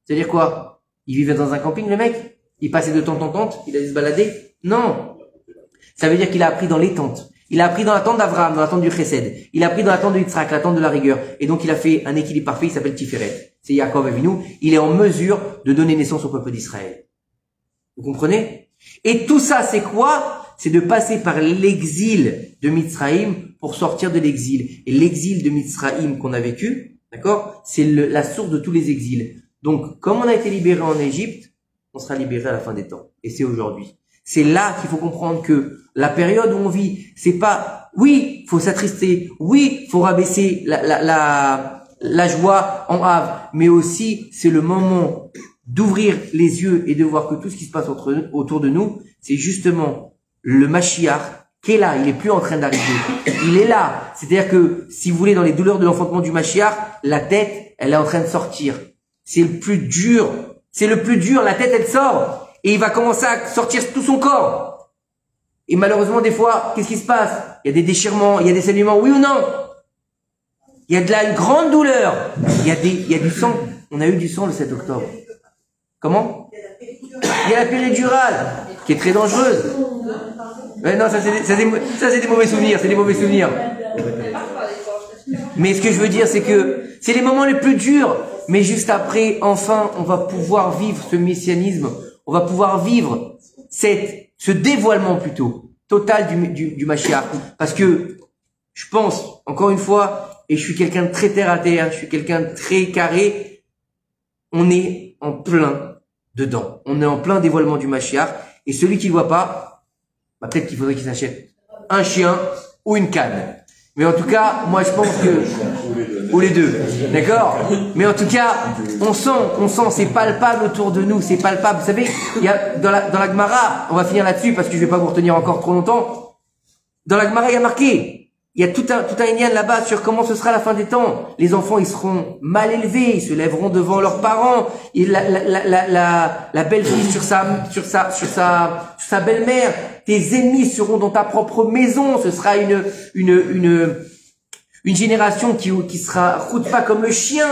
C'est-à-dire quoi? Il vivait dans un camping, le mec? Il passait de tente en tente? Il allait se balader? Non. Ça veut dire qu'il a appris dans les tentes. Il a appris dans la tente d'Abraham, dans la tente du Chesed. Il a appris dans la tente de Yitzhak, la tente de la rigueur. Et donc il a fait un équilibre parfait, il s'appelle Tiferet. C'est Yaakov Avinu. Il est en mesure de donner naissance au peuple d'Israël. Vous comprenez? Et tout ça, c'est quoi? C'est de passer par l'exil de Mitzraïm pour sortir de l'exil. Et l'exil de Mitzraïm qu'on a vécu, d'accord? C'est la source de tous les exils. Donc, comme on a été libéré en Égypte, on sera libéré à la fin des temps. Et c'est aujourd'hui. C'est là qu'il faut comprendre que la période où on vit, c'est pas, oui, faut s'attrister, oui, faut rabaisser la joie en Havre, mais aussi, c'est le moment d'ouvrir les yeux et de voir que tout ce qui se passe autour de nous, c'est justement le Mashiach qui est là, il est plus en train d'arriver. Il est là. C'est-à-dire que, si vous voulez, dans les douleurs de l'enfantement du Mashiach, la tête, elle est en train de sortir. C'est le plus dur. C'est le plus dur, la tête, elle sort. Et il va commencer à sortir tout son corps. Et malheureusement, des fois, qu'est-ce qui se passe? Il y a des déchirements, il y a des saignements, oui ou non? Il y a une grande douleur. Il y a du sang. On a eu du sang le 7 octobre. Comment? Il y a la péridurale, qui est très dangereuse. Ouais, non, ça c'est des mauvais souvenirs, c'est des mauvais souvenirs. Mais ce que je veux dire, c'est que c'est les moments les plus durs. Mais juste après, enfin, on va pouvoir vivre ce messianisme. On va pouvoir vivre ce dévoilement plutôt total du Mashiach. Parce que je pense, encore une fois, et je suis quelqu'un de très terre à terre, je suis quelqu'un de très carré, on est en plein dedans. On est en plein dévoilement du Mashiach. Et celui qui ne voit pas, bah, peut-être qu'il faudrait qu'il s'achète un chien ou une canne. Mais en tout cas, moi je pense que... Ou les deux. D'accord? Mais en tout cas, on sent, c'est palpable autour de nous, c'est palpable. Vous savez, il y a, dans la Gemara, on va finir là-dessus parce que je vais pas vous retenir encore trop longtemps. Dans la Gemara, il y a marqué, il y a tout un inyan là-bas sur comment ce sera la fin des temps. Les enfants, ils seront mal élevés, ils se lèveront devant leurs parents. Et la belle-fille sur sa belle-mère. Tes ennemis seront dans ta propre maison. Ce sera une génération qui sera pas comme le chien.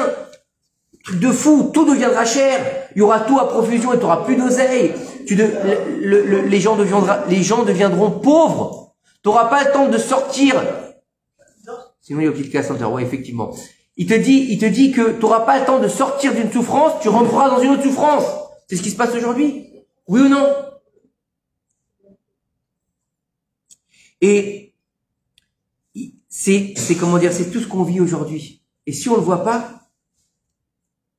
Truc de fou. Tout deviendra cher. Il y aura tout à profusion et tu auras plus d'oseille. Les gens deviendront pauvres. Tu n'auras pas le temps de sortir. Sinon, il y a une petite casse en terre. Ouais, effectivement. Il te dit que tu n'auras pas le temps de sortir d'une souffrance, tu rentreras dans une autre souffrance. C'est ce qui se passe aujourd'hui? Oui ou non? Et c'est comment dire, c'est tout ce qu'on vit aujourd'hui. Et si on le voit pas,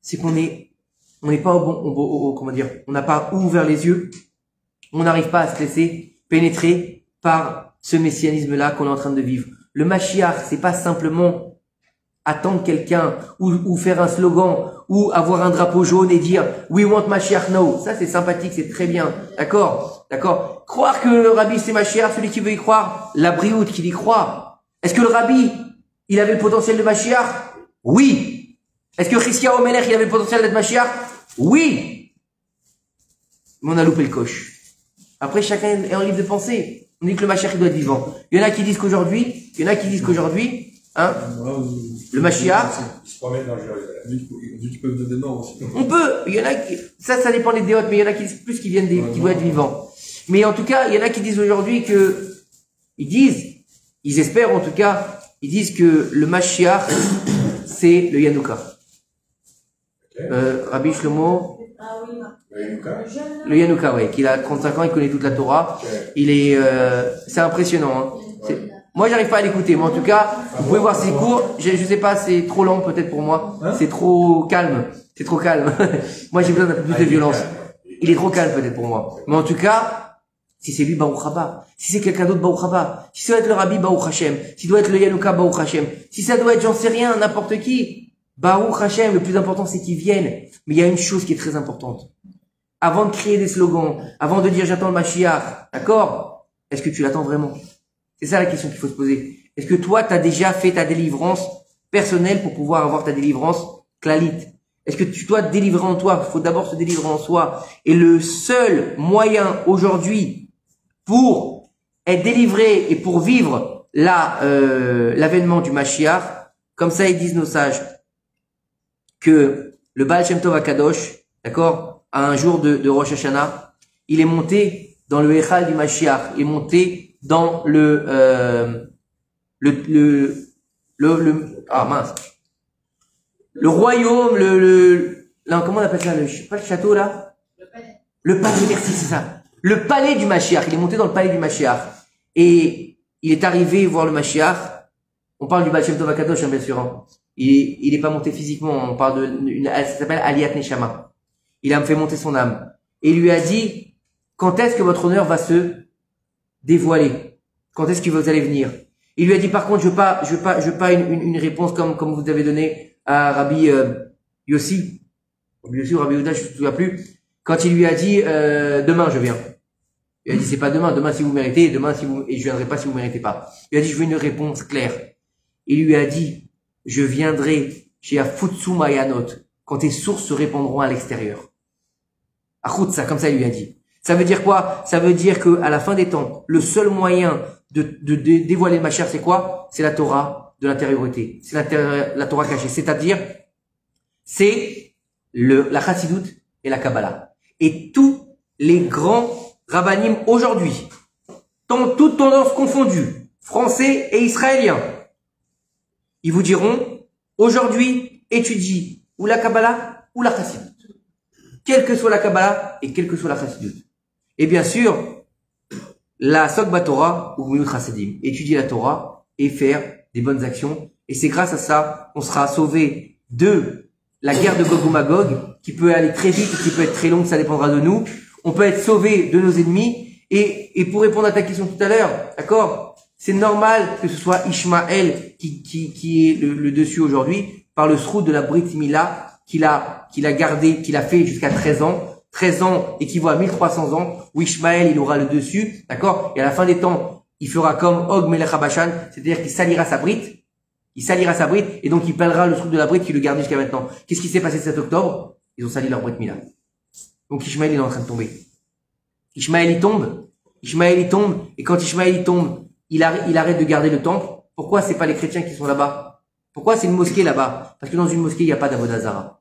c'est qu'on n'est pas comment dire, on n'a pas ouvert les yeux, on n'arrive pas à se laisser pénétrer par ce messianisme-là qu'on est en train de vivre. Le Mashiach, c'est pas simplement attendre quelqu'un ou faire un slogan ou avoir un drapeau jaune et dire we want Mashiach now. Ça c'est sympathique, c'est très bien. D'accord? D'accord? Croire que le rabbi c'est Mashiach, celui qui veut y croire, la brioute qui y croit. Est-ce que le rabbi, il avait le potentiel de Mashiach? Oui. Est-ce que Chizkiyahu Melech, il avait le potentiel d'être Mashiach? Oui. Mais on a loupé le coche. Après, chacun est en libre de penser. On dit que le Mashiach, il doit être vivant. Il y en a qui disent qu'aujourd'hui, hein, le Mashiach. Ils se promènent dans le Jérusalem. Ils peuvent donner des noms aussi. On peut. Il y en a qui, ça dépend des déotes, mais il y en a qui disent plus qui viennent qui doivent être vivants. Mais en tout cas, il y en a qui disent aujourd'hui ils espèrent en tout cas, ils disent que le Mashiach, c'est le Yanouka. Rabbi Shlomo. Le Yanouka, ouais, qu'il a 35 ans, il connaît toute la Torah. Il est, c'est impressionnant, hein. Moi, j'arrive pas à l'écouter, mais en tout cas, vous pouvez voir ses cours. Je sais pas, c'est trop lent peut-être pour moi. C'est trop calme. C'est trop calme. Moi, j'ai besoin d'un peu plus de violence. Il est trop calme peut-être pour moi. Mais en tout cas, si c'est lui, Baruch Haba. Si c'est quelqu'un d'autre, Baruch Haba. Si ça doit être le Rabbi, Baruch Hashem. Si ça doit être le Yanouka, Baruch Hashem. Si ça doit être, j'en sais rien, n'importe qui. Baruch Hashem, le plus important, c'est qu'ils viennent. Mais il y a une chose qui est très importante. Avant de créer des slogans, avant de dire j'attends le Mashiach, d'accord? Est-ce que tu l'attends vraiment? C'est ça la question qu'il faut se poser. Est-ce que toi, tu as déjà fait ta délivrance personnelle pour pouvoir avoir ta délivrance clalite? Est-ce que tu dois te délivrer en toi? Il faut d'abord se délivrer en soi. Et le seul moyen aujourd'hui pour être délivré et pour vivre l'avènement du Mashiach, comme ça ils disent nos sages, que le Baal Shem Tov Akadosh, d'accord, à un jour de Rosh Hashanah, il est monté dans le Echal du Mashiach, il est monté dans le royaume, comment on appelle ça, pas le château là? Le palais, merci, c'est ça. Le palais du Mashiach, il est monté dans le palais du Mashiach. Et il est arrivé voir le Mashiach. On parle du Baal Shem Tov Akadosh, bien sûr, hein. Il est pas monté physiquement, on parle ça s'appelle Aliyat Neshama. Il a fait monter son âme. Et il lui a dit, quand est-ce que votre honneur va se dévoiler? Quand est-ce que vous allez venir? Il lui a dit, par contre, je veux pas une réponse comme vous avez donné à Rabbi Yossi. Rabbi Yossi ou Rabbi Yehuda, je ne me souviens plus. Quand il lui a dit, demain je viens. Il a dit, c'est pas demain si vous méritez, et je viendrai pas si vous méritez pas. Il a dit, je veux une réponse claire. Il lui a dit, je viendrai chez Afutsu Mayanot, quand tes sources se répandront à l'extérieur. Achutsa, comme ça il lui a dit. Ça veut dire quoi? Ça veut dire que à la fin des temps, le seul moyen de dévoiler le Mashiach, c'est quoi? C'est la Torah de l'intériorité. C'est la Torah cachée. C'est-à-dire, c'est la Chassidut et la Kabbalah. Et tous les grands rabbanim aujourd'hui, toutes tendances confondues, français et israéliens, ils vous diront, aujourd'hui, étudie ou la Kabbalah ou la Chassidut. Quelle que soit la Kabbalah et quelle que soit la Chassidut. Et bien sûr, la Sokba Torah ou Gmilut Chassidim. Étudier la Torah et faire des bonnes actions. Et c'est grâce à ça, on sera sauvé de la guerre de Gog ou Magog, qui peut aller très vite, qui peut être très longue, ça dépendra de nous. On peut être sauvé de nos ennemis. Et pour répondre à ta question tout à l'heure, d'accord, c'est normal que ce soit Ishmaël qui est le dessus aujourd'hui, par le sroud de la Brit Mila, qu'il a gardé, qu'il a fait jusqu'à 13 ans. 13 ans équivaut à 1300 ans, où Ishmaël, il aura le dessus, d'accord? Et à la fin des temps, il fera comme Og Melech HaBashan, c'est-à-dire qu'il salira sa Brit. Il salira sa Brit, et donc il pèlera le sroud de la Brit qui le gardait jusqu'à maintenant. Qu'est-ce qui s'est passé le 7 octobre? Ils ont sali leur Brit Mila. Donc Ishmaël, il est en train de tomber. Ishmaël, il tombe, et quand Ishmaël, il tombe, il arrête de garder le temple. Pourquoi c'est pas les chrétiens qui sont là-bas? Pourquoi c'est une mosquée là-bas? Parce que dans une mosquée, il n'y a pas d'Avodah Zara.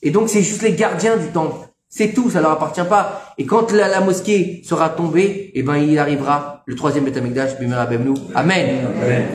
Et donc, c'est juste les gardiens du temple. C'est tout, ça leur appartient pas. Et quand la mosquée sera tombée, eh ben, il arrivera le troisième Beth Amikdash, Bimera Bemnou. Amen. Amen.